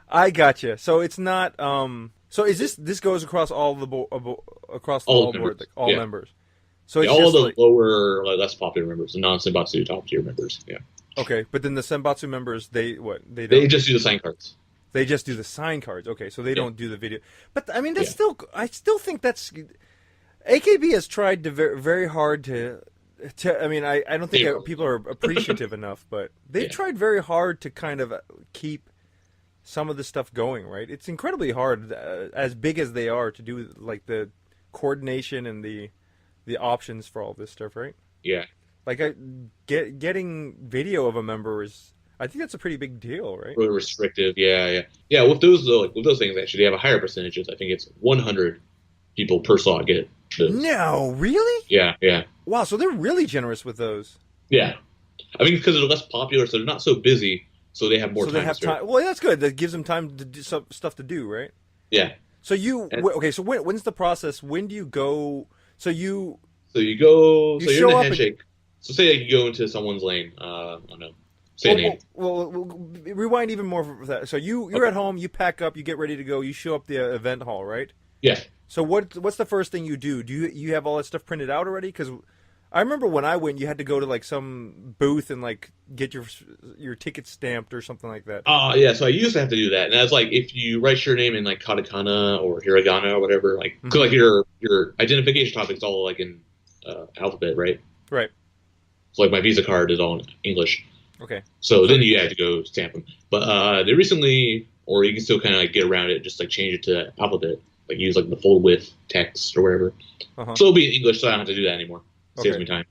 I gotcha. So it's not. So is this goes across all the members? So it's all just the lower, like, less popular members, the non-Senbatsu top tier members. Yeah. Okay, but then the Senbatsu members, they just do the sign cards. They just do the sign cards. Okay, so they don't do the video. But I mean, that's I still think that's. AKB has tried to very hard to. I mean, I don't think people are appreciative enough, but they've tried very hard to kind of keep some of the stuff going. Right? It's incredibly hard, as big as they are, to do like the coordination and the options for all this stuff. Right? Yeah. Like getting video of a member is. I think that's a pretty big deal, right? Really restrictive, yeah. With those things, actually, they have a higher percentages. I think it's 100 people per slot get those. No, really? Yeah. Wow, so they're really generous with those. Yeah, I mean because they're less popular, so they're not so busy, so they have more time. So they have time. Well, that's good. That gives them time to do some stuff to do, right? Yeah. So okay. So when's the process? When do you go? So you go. So you're in a handshake. So say like, you go into someone's lane. I don't know. Say a name. Well, rewind even more for that. So you're at home, you pack up, you get ready to go, you show up at the event hall, right? Yeah. So what's the first thing you do? Do you have all that stuff printed out already? Because I remember when I went, you had to go to like some booth and like get your ticket stamped or something like that. Yeah. So I used to have to do that, and that's like if you write your name in like katakana or hiragana or whatever, like because like your identification topic is all like in alphabet, right? Right. So like my Visa card is all in English. Okay. So then you have to go stamp them. But they recently, or you can still kind of like get around it, just like change it to alphabet, like use like the full width text or whatever. So it'll be in English, so I don't have to do that anymore. Saves me time.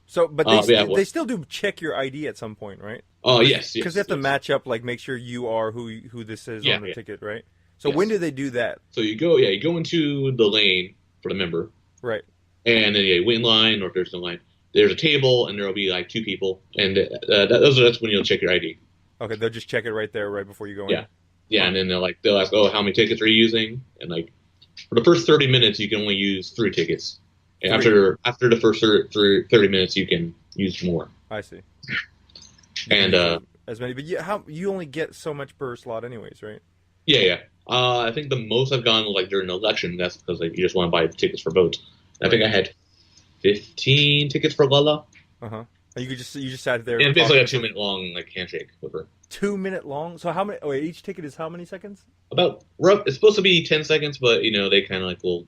So, but they still do check your ID at some point, right? Oh yes. Because they have to match up, like make sure you are who this is on the ticket, right? So when do they do that? So you go into the lane for the member, right? And then you wait in line, or if there's no line. There's a table, and there will be like 2 people, and that's when you'll check your ID. Okay, they'll just check it right there, right before you go in. Yeah, and then they'll ask, how many tickets are you using? And like for the first 30 minutes, you can only use 3 tickets. And after the first 30 minutes, you can use more. I see. And as many, but you only get so much per slot, anyways, right? Yeah. I think the most I've gone like during an election. That's because like you just want to buy tickets for votes. I think I had 15 tickets for Lala. You just sat there. And basically a 2-minute long like handshake with her. 2-minute long. So how many? Oh, wait, each ticket is how many seconds? It's supposed to be 10 seconds, but they kind of like will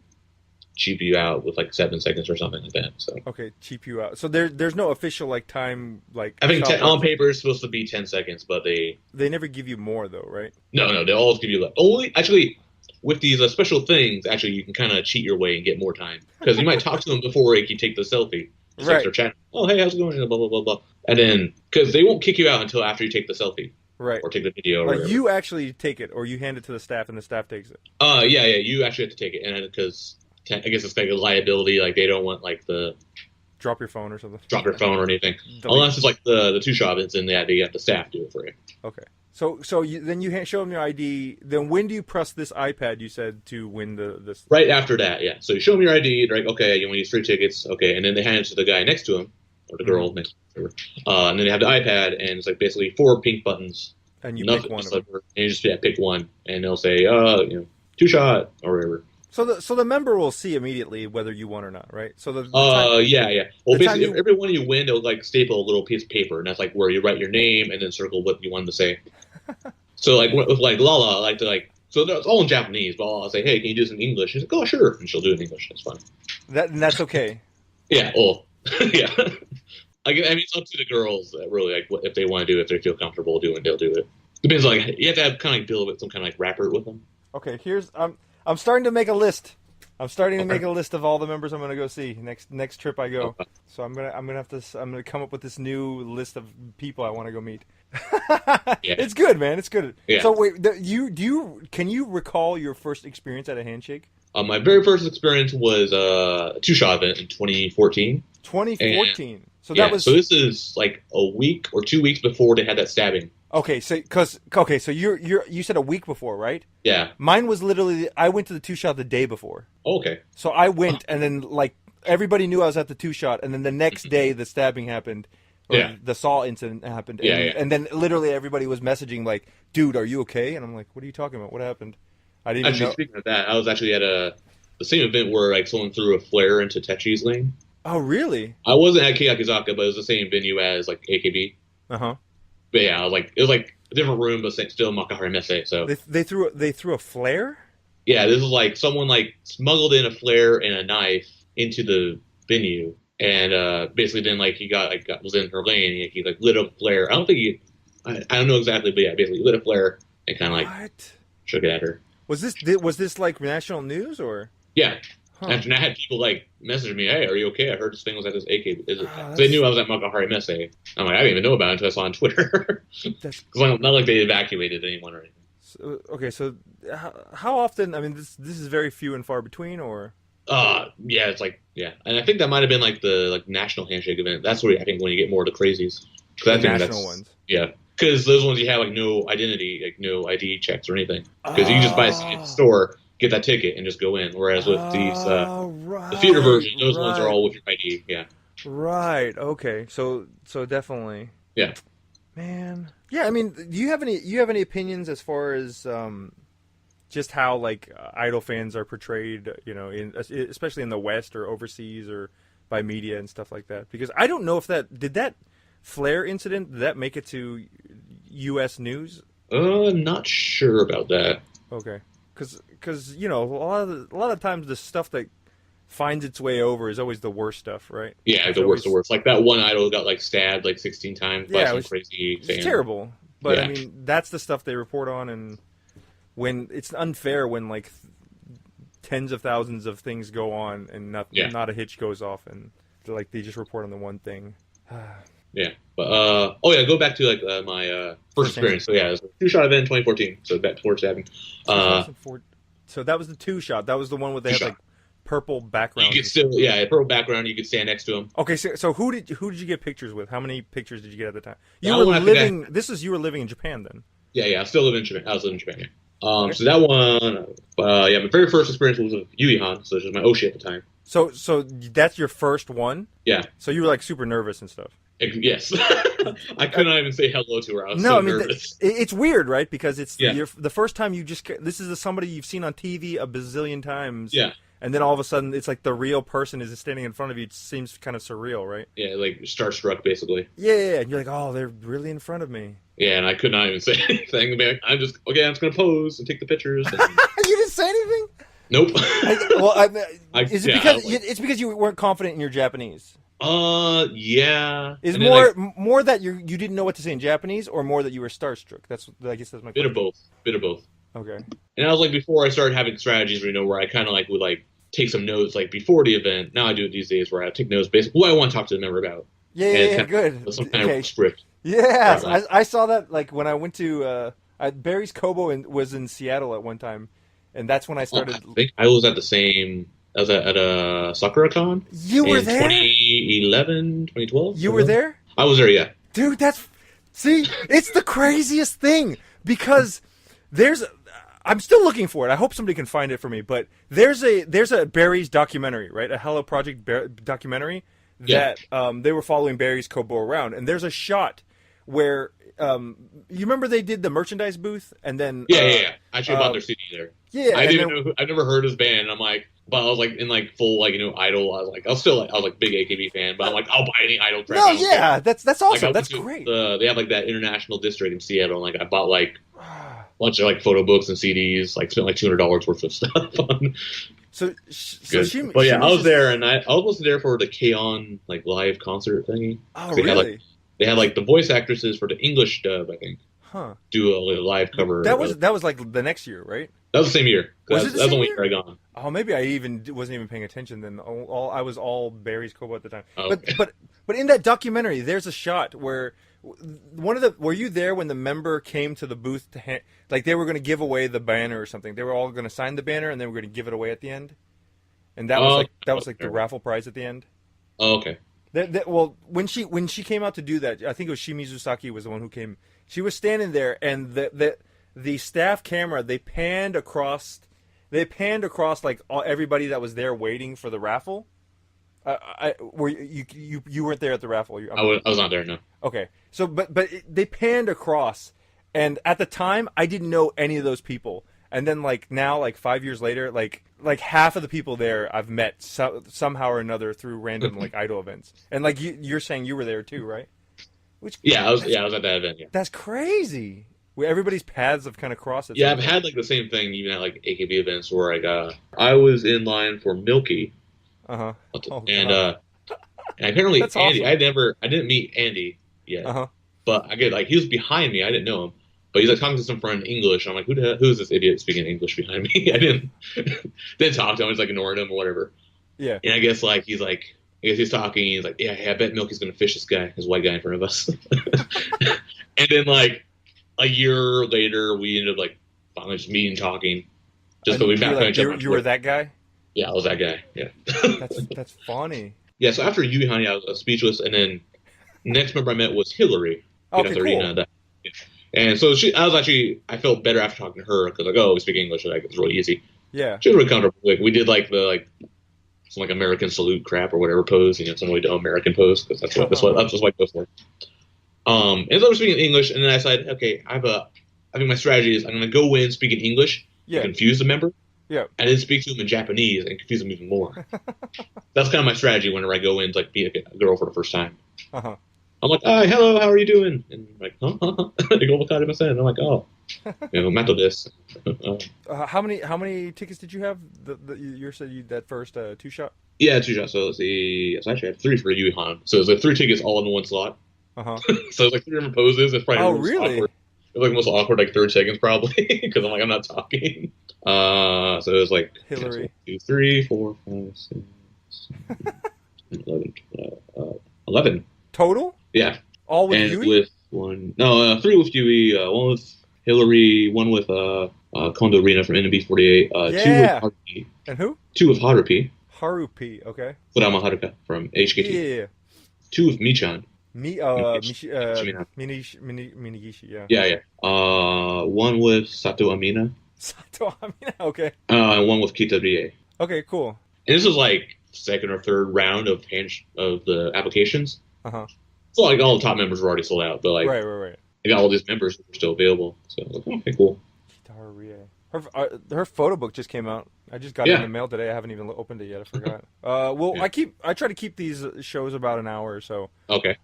cheap you out with like 7 seconds or something like that. So okay, cheap you out. So there's no official like time like. I think on paper it's supposed to be 10 seconds, but they never give you more though, right? No, they always give you less. Only actually. With these special things, actually, you can kind of cheat your way and get more time. Because you might talk to them before like, you take the selfie. Just, right. Like, chatting. Oh, hey, how's it going? Blah, blah, blah, blah. And then, because they won't kick you out until after you take the selfie. Right. or take the video or Like whatever. you actually take it, or you hand it to the staff, and the staff takes it. Yeah. You actually have to take it, and because I guess it's like a liability. Like they don't want like the Drop your phone or something. drop your phone or anything, Delete. unless it's like the two shot. It's in that they have the staff do it for you. Okay. So then you show them your ID. Then when do you press this iPad? You said to win this. Right after that, yeah. So you show them your ID. They're like, okay, you want these free tickets, okay, and then they hand it to the guy next to him or the girl next to her, and then they have the iPad, and it's like basically 4 pink buttons. And you Nothing pick one of them. and you just pick one, and they'll say, two shot or whatever. So the member will see immediately whether you won or not, right? So the yeah. Well, basically, you... every one you win, they'll like staple a little piece of paper, and that's like where you write your name and then circle what you wanted to say. So like with like Lala, I like to like so it's all in Japanese, but I'll say, hey, can you do this in English? She's like, oh, sure, and she'll do it in English. That's fine. That's okay. Yeah. Oh, yeah. I mean, it's up to the girls really like if they want to do it, if they feel comfortable doing, they'll do it. Depends. Like you have to have kind of like build with some kind of like rapper with them. Okay. I'm starting to make a list. I'm starting to make a list of all the members I'm going to go see next trip I go. Okay. So I'm gonna come up with this new list of people I want to go meet. Yeah. It's good, man. It's good. Yeah. So wait, can you recall your first experience at a handshake? My very first experience was a two-shot event in 2014. 2014. And, so that was. So this is like a week or 2 weeks before they had that stabbing. Okay, so so you said a week before, right? Yeah. Mine was literally I went to the 2-shot the day before. Oh, okay. So I went, and then like everybody knew I was at the 2-shot, and then the next day the stabbing happened, or the saw incident happened, and then literally everybody was messaging like, "Dude, are you okay?" And I'm like, "What are you talking about? What happened?" I didn't even know. Speaking of that, I was actually at the same event where like someone threw a flare into Techi's lane. Oh, really? I wasn't at Keyakizaka, but it was the same venue as like AKB. Uh-huh. But yeah, it was like a different room, but still Makahari Messe. So they threw a flare. Yeah, this is like someone like smuggled in a flare and a knife into the venue, and basically then like he was in her lane. And he like lit up a flare. I don't know exactly, but yeah, basically lit a flare and kind of like shook it at her. Was this like national news or? Yeah. Huh. And I had people like message me, "Hey, are you okay? I heard this thing was at this AK." They knew I was at Makahari Messe. I'm like, I didn't even know about it until I saw it on Twitter. Because not like they evacuated anyone or anything. So, okay, so how often? I mean, this is very few and far between, or? Yeah, it's like and I think that might have been like the national handshake event. That's where I think when you get more of the crazies. The national ones. Yeah, because those ones you have like no identity, like no ID checks or anything. Because you can just buy a at the store, get that ticket, and just go in. Whereas with these the theater version, those ones are all with your ID. Yeah. Right. Okay. So definitely. Yeah. Man. Yeah. I mean, do you have any opinions as far as just how like idol fans are portrayed? You know, especially in the West or overseas or by media and stuff like that. Because I don't know if that flare incident, did that make it to U.S. news? Not sure about that. Okay. Because you know a lot of times the stuff that finds its way over is always the worst stuff, right? Yeah, the worst. Like that one idol got like stabbed like 16 times by some crazy fan. It's terrible. But I mean, that's the stuff they report on, and when it's unfair when like tens of thousands of things go on and not a hitch goes off, and like they just report on the one thing. Yeah, but go back to like my first experience. So yeah, it was a 2-shot event in 2014. So back towards having. So that was the 2-shot. That was the one where they had like purple background. You could still purple background. You could stand next to him. Okay, so who did you get pictures with? How many pictures did you get at the time? You were living in Japan then. Yeah, I still live in Japan. I was living in Japan. Yeah. Okay. So that one, my very first experience was with Yui-Han, so it was my Oshi at the time. So that's your first one? Yeah. So you were like super nervous and stuff. Yes. I could not even say hello to her. I was so nervous. It's weird, right? Because it's the first time this is somebody you've seen on TV a bazillion times. Yeah. And then all of a sudden, it's like the real person is standing in front of you. It seems kind of surreal, right? Yeah, like starstruck, basically. Yeah. And you're like, oh, they're really in front of me. Yeah, and I could not even say anything. I'm just going to pose and take the pictures. And... You didn't say anything? Nope. It's because you weren't confident in your Japanese? Yeah. Is it more that you didn't know what to say in Japanese, or more that you were starstruck? I guess that's my question. Bit of both. Okay. And I was like, before I started having strategies, where I kind of like would like take some notes like before the event. Now I do it these days where I take notes basically who I want to talk to the member about. Yeah, good. Some kind of script. Yes, I saw that like when I went to Barry's Kobo and was in Seattle at one time, and that's when I Oh, I started. think I was at the same. I was at a Sakura-con You were in there? 2011, 2012, You were 2011. there? I was there, yeah. Dude, that's see, it's the craziest thing because there's I'm still looking for it. I hope somebody can find it for me, but there's a Barry's documentary, right? A Hello Project documentary Yeah. that they were following Barry's Kobo around, and there's a shot where you remember they did the merchandise booth, and then Yeah, yeah, yeah. I actually bought uh, their CD there. yeah, I and didn't then know. I've never heard his band. And I'm like, but I was like in like full like Idol. I was like, I was still like, I was like big AKB fan, but I'm like, I'll buy any Idol track. no, I don't care. yeah, that's Like I awesome. went That's to great. they have like that international district in Seattle, and like I bought like a bunch of like photo books and CDs. Like spent like $200 worth of stuff on. So Good. she But yeah, I was just there, and I was there for the K-On like live concert thingy. oh They had like really? they had like the voice actresses for the English dub, I think, Huh. do a live cover. That was like the next year, right? That was the same year. Was it the That was the same only year? year I gone. Oh, maybe I even wasn't even paying attention then. I was all Barry's Kobo at the time. Oh, But okay. but but in that documentary, there's a shot where one of the were you there when the member came to the booth to like they were going to give away the banner or something? They were all going to sign the banner and they were going to give it away at the end. And Oh, that was like the raffle prize at the end. oh, okay. Well, when she came out to do that, I think it was Shimizu Saki was the one who came. She was standing there, and the staff camera they panned across like everybody that was there waiting for the raffle. Were you weren't there at the raffle? I was not there. No. Okay, so they panned across, and at the time I didn't know any of those people, and then like now like 5 years later, like half of the people there I've met somehow or another through random like idol events, and like you're saying you were there too, right? Which Yeah, I was. Yeah, I was at that event. Yeah. that's crazy. Where everybody's paths have kind of crossed at Yeah, some I've point. had like the same thing even at like AKB events where I was in line for Milky, Uh huh. Oh and god, and apparently that's Andy. awesome. I didn't meet Andy yet, Uh huh. but I get like he was behind me. I didn't know him, but he's like talking to some friend in English. I'm like, who's this idiot speaking English behind me? I didn't talk to him. I just like ignored him or whatever. Yeah. And I guess like I guess he's talking. He's like, yeah, hey, I bet Milky's gonna fish this guy, this white guy in front of us. And then like a year later, we ended up like finally just meeting, talking, just And because we you're found like each other. you were that guy. Yeah, I was that guy. Yeah. That's funny. Yeah. So after Yui Honey, I was speechless, and then next member I met was Hillary. Okay, Katarina. cool. Yeah. And so I felt better after talking to her because like, oh, we speak English, like it's really easy. Yeah. She was really comfortable. Like we did like some like American salute crap or whatever pose, some really dumb American pose because that's just like before. And so I was speaking English, and then I decided, okay, I think my strategy is I'm going to go in speaking English to Yeah. confuse the member, Yeah. and then speak to him in Japanese and confuse him even more. That's kind of my strategy whenever I go in to like meet a girl for the first time. Uh huh. I'm like, hi, hello, how are you doing? And I'm like, huh? They go, what kind of I'm like, oh, metal this. How many tickets did you have? You said that first two shot. Yeah, 2 shots. So let's see. So actually, I had 3 for Yui Han. So it's like 3 tickets all in one slot. Uh huh. So it's like 3 different poses. It's probably Oh the most really? awkward. It's like the most awkward like 30 seconds probably because I'm like I'm not talking. So it was like Hillary. 1, 2, 3, 4, 5, 6, 7, 11. Total? Yeah, All with and Yui? with 3 with Yui, 1 with Hillary, 1 with Kondo Rina from NMB48, 2 with Yeah. Harupi, And who? 2 with Harupi, Harupi. Okay. Furama Haruka from HKT, Yeah. 2 with Michan. Minigishi. Yeah. Yeah, yeah. 1 with Sato Amina, Sato Amina. Okay. and 1 with Kita Rie. Okay. Cool. And this was like second or third round of the applications. Uh huh. So like all the top members were already sold out, but like Right. I got all these members who were still available. So I was like, okay, cool. Kitara Rie. Her photo book just came out. I just got it in Yeah. the mail today. I haven't even opened it yet. I forgot. Well, Yeah. I try to keep these shows about an hour or so. Okay.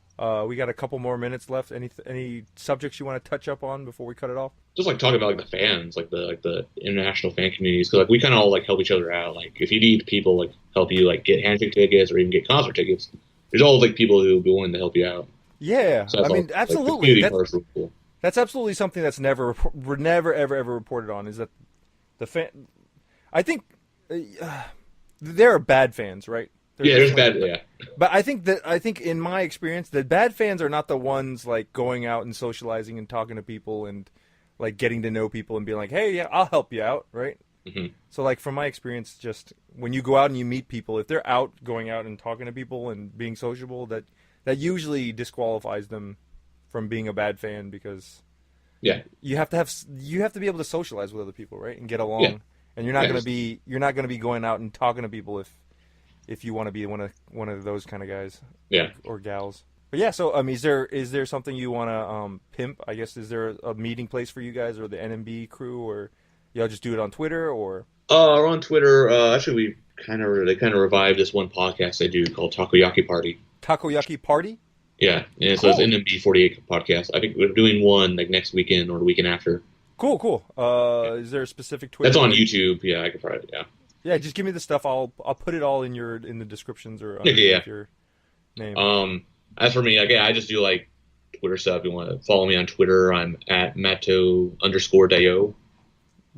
We got a couple more minutes left. Any subjects you want to touch up on before we cut it off? Just like talking about like the fans, like the international fan communities, because like we kind of all like help each other out. Like if you need people like help you like get handshake tickets or even get concert tickets, there's always like people who will be willing to help you out. Yeah, So that's I mean, all, absolutely. Like, the community part's really cool. That's absolutely something that's never ever reported on. Is that the fan? I think there are bad fans, right? They're Yeah, there's definitely, bad. Yeah, but I think in my experience, the bad fans are not the ones like going out and socializing and talking to people and like getting to know people and being like, hey, yeah, I'll help you out, right? hmm So like from my experience, just when you go out and you meet people, if they're out going out and talking to people and being sociable, that usually disqualifies them from being a bad fan because yeah, you have to be able to socialize with other people, right, and get yeah, along. And yeah. you're not gonna be going out and talking to people if you want to be one of those kind of guys Yeah. or gals. But yeah, so is there something you want to pimp? I guess is there a meeting place for you guys or the NMB crew, or y'all just do it on Twitter or On Twitter, actually, they kind of revived this one podcast I do called Takoyaki Party. takoyaki party? Yeah, and so it's Cool, NMB 48 podcast. I think we're doing one like next weekend or the weekend after. cool. Yeah. Is there a specific That's Twitter? on Or, YouTube. Yeah, I could probably. Yeah. yeah, just give me the stuff. I'll put it all in the descriptions or Okay. Yeah. underneath your name. As for me, like, yeah, I just do like Twitter stuff. If you want to follow me on Twitter, I'm at Matto_Dayo.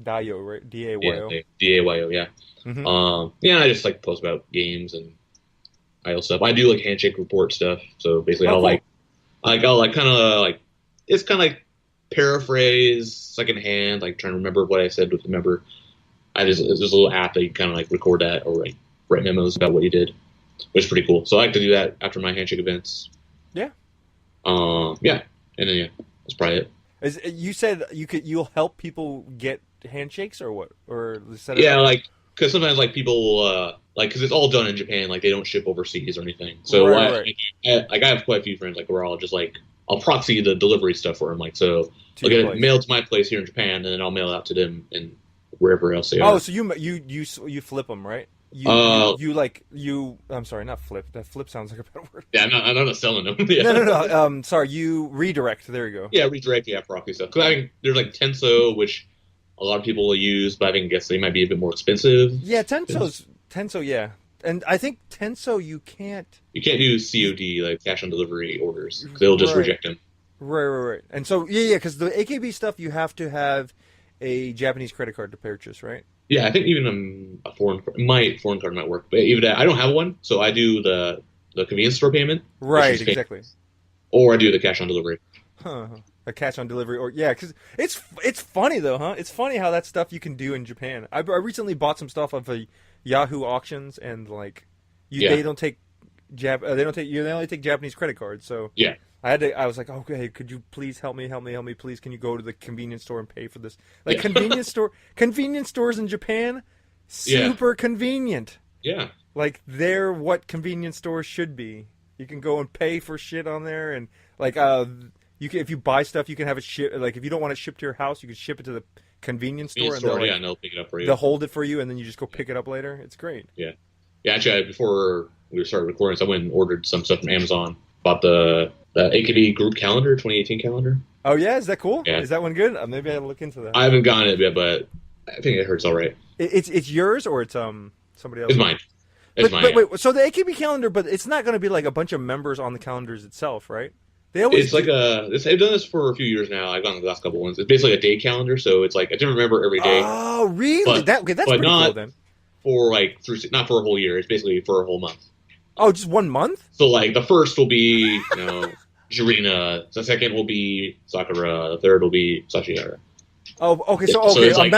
Dayo, right? Yeah, Dayo. Dayo. Yeah. Mm-hmm. Yeah, I just like post about games and idle stuff. I do like handshake report stuff. So basically, Oh, cool. I'll like kind of like it's kind of like paraphrase secondhand, like trying to remember what I said with the member. There's a little app that you kind of like record that or like write memos about what you did, which is pretty cool. So I like to do that after my handshake events. Yeah. Yeah, and then yeah, that's probably it. You said you'll help people get handshakes or what or set it Yeah, up? like because sometimes like people like because it's all done in Japan, like they don't ship overseas or anything. So Right, right. I have quite a few friends like where I'll just like I'll proxy the delivery stuff for them. Like so, To I'll your get it place. mailed to my place here in Japan, and then I'll mail it out to them and wherever else they Oh, are. so you flip them, right? Uh, I'm sorry, not flip. That flip sounds like a better word. yeah, I'm not selling them. No, Yeah, no, no. Sorry, you redirect. There you go. yeah, redirect yeah proxy stuff because I think there's like Tenso, which a lot of people will use, but I think guess they might be a bit more expensive. Yeah, Tenso, yeah. And I think Tenso you can't. You can't do COD like cash on delivery orders because they'll just Right, reject them. right. And so yeah, because the AKB stuff you have to have a Japanese credit card to purchase, right? Yeah, I think even a foreign card might work, but even that I don't have one, so I do the convenience store payment, which Right, is exactly. or I do the cash on delivery. Huh. A cash on delivery, or yeah, because it's funny though, huh? It's funny how that stuff you can do in Japan. I recently bought some stuff off of Yahoo auctions, and like Yeah, they don't take they don't take they only take Japanese credit cards. So yeah, I was like, okay, could you please help me, please? Can you go to the convenience store and pay for this? Like yeah, convenience stores in Japan, yeah, super convenient. yeah, Like they're what convenience stores should be. You can go and pay for shit on there, and like you can if you buy stuff, you can have it ship. Like if you don't want it shipped to your house, you can ship it to the convenience store, convenience and they'll store. Yeah, like and they'll pick it up for you. they'll hold it for you, and then you just go pick it up later. It's great. Yeah, yeah. Actually, before we started recording, so I went and ordered some stuff from Amazon. Bought the AKB group calendar, 2018 calendar. Oh yeah, is that cool? Yeah, Is that one good? Maybe I'll look into that. I haven't gotten it yet, but I think it hurts all right. It's yours or it's somebody It's else's? mine. It's mine. But Yeah. wait, so the AKB calendar, but it's not going to be like a bunch of members on the calendars itself, right? They always It's like do. they've done this for a few years now. I've gone the last couple ones. It's basically a day calendar, so it's like a different member every day, Oh, really? but That's but pretty cool not then. for like not for a whole year. It's basically for a whole month. Oh, just 1 month? So like the first will be Jirina, the second will be Sakura, the third will be Sachihara. Oh, okay. So So okay, it's like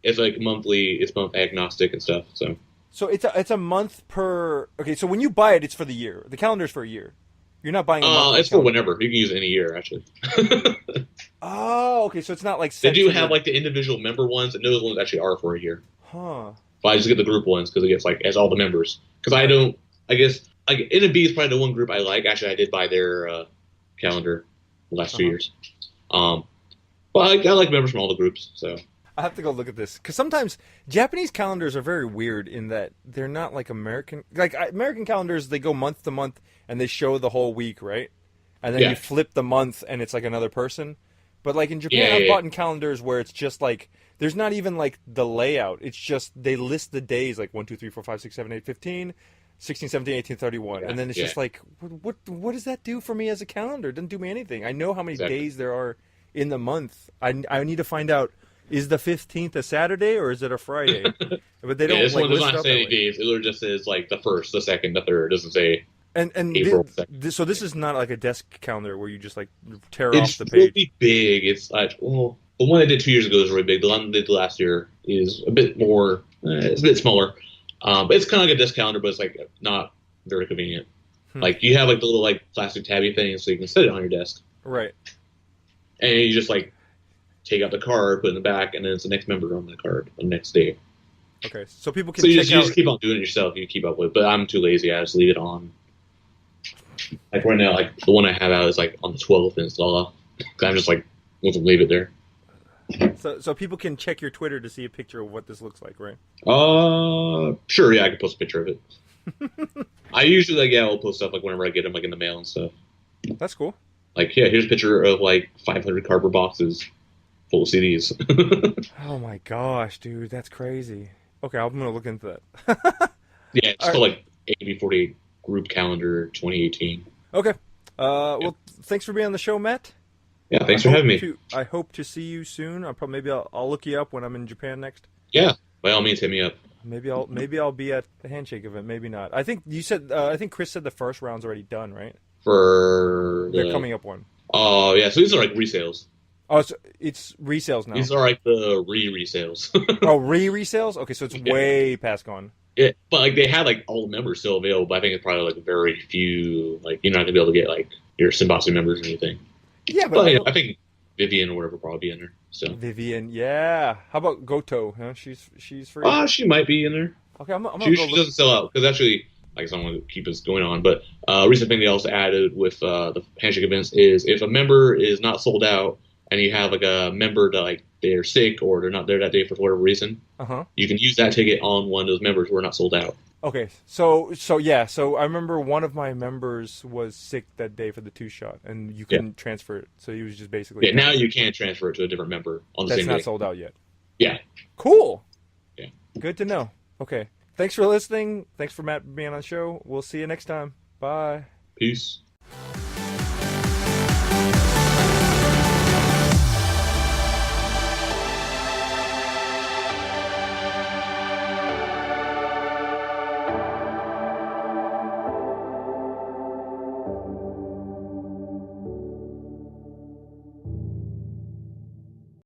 it's like monthly, it's month agnostic and stuff. So so it's a month per. Okay, so when you buy it, it's for the year. The calendar's for a year. You're not buying a monthly it's for calendar. whenever you can use it any year actually. Oh, okay. So it's not like They set do to have the. like the individual member ones, and those ones actually are for a year. Huh. But I just get the group ones because it gets like as all the members. Because I don't, I guess like NMB is probably the one group I like. Actually, I did buy their calendar the last 2 years. But I like members from all the groups. So I have to go look at this because sometimes Japanese calendars are very weird in that they're not like American. Like American calendars, they go month to month and they show the whole week, right? And then yeah, you flip the month and it's like another person. But like in Japan, yeah, I've yeah, bought in calendars where it's just like there's not even like the layout. It's just they list the days like 1, 2, 3, 4, 5, 6, 7, 8, 15, 16, 17, 18, 31. yeah, And then it's yeah, just like what does that do for me as a calendar? It doesn't do me anything. I know how many exactly. days there are in the month. I need to find out Is the 15th a Saturday or is it a Friday? But they Yeah, don't this like one does list it not out say that any way. days. It literally just says like the first, the second, the third. It doesn't say And April 2nd. so this is not like a desk calendar where you just like tear off It's the page. really big. It's like, well, the one I did 2 years ago is really big. The one I did last year is a bit more. It's a bit smaller. But it's kind of like a desk calendar, but it's like not very convenient. Hmm. Like you have like the little like plastic tabby thing, so you can set it on your desk, Right. and you just like take out the card, put it in the back, and then it's the next member on the card on the next day. Okay. So people So can check you out. just keep on doing it yourself. You keep up with it. But I'm too lazy. I just leave it on. Like right now, like the one I have out is like on the 12th, and it's all. I'm just like, want to leave it there. So people can check your Twitter to see a picture of what this looks like, right? Sure, yeah, I can post a picture of it. I usually like, yeah, I'll post stuff like whenever I get them like in the mail and stuff. That's cool. Like, yeah, here's a picture of like 500 cardboard boxes full of CDs. Oh my gosh, dude, that's crazy. Okay, I'm gonna look into that. Yeah, it's All called right. like AB48 Group Calendar 2018. Okay. Yeah, Well, thanks for being on the show, Matt. yeah, thanks for having me. I hope to see you soon. Maybe I'll look you up when I'm in Japan next. Yeah, by all means, hit me up. Maybe I'll be at the handshake event. Maybe not. I think you said. I think Chris said the first round's already done, right? For They're the coming up one. Oh yeah, so these are like resales. Oh, it's resales now. These are like the resales. Oh, resales. Okay, so it's Yeah. way past gone. Yeah, but like they had like all the members still available, but I think it's probably like very few. Like you're not gonna be able to get like your Symbiosis members or anything. Yeah, But but yeah, I think Vivian or whatever will probably be in there. So, Vivian. Yeah. How about Goto? Huh? She's free. she might be in there. Okay, I'm She gonna go usually look. doesn't sell out because actually, like, I don't want to keep this going on, but recent thing they also added with the handshake events is if a member is not sold out and you have like a member that like they're sick or they're not there that day for whatever reason, Uh-huh. you can use that ticket on one of those members who are not sold out. Okay, so yeah, so I remember one of my members was sick that day for the two shot, and you Yeah, couldn't transfer it, so he was just basically yeah. Now done. you can transfer it to a different member on the That's same not day. sold out yet. Yeah, Cool. yeah. Good to know. Okay. Thanks for listening. Thanks for Matt being on the show. We'll see you next time. Bye. Peace.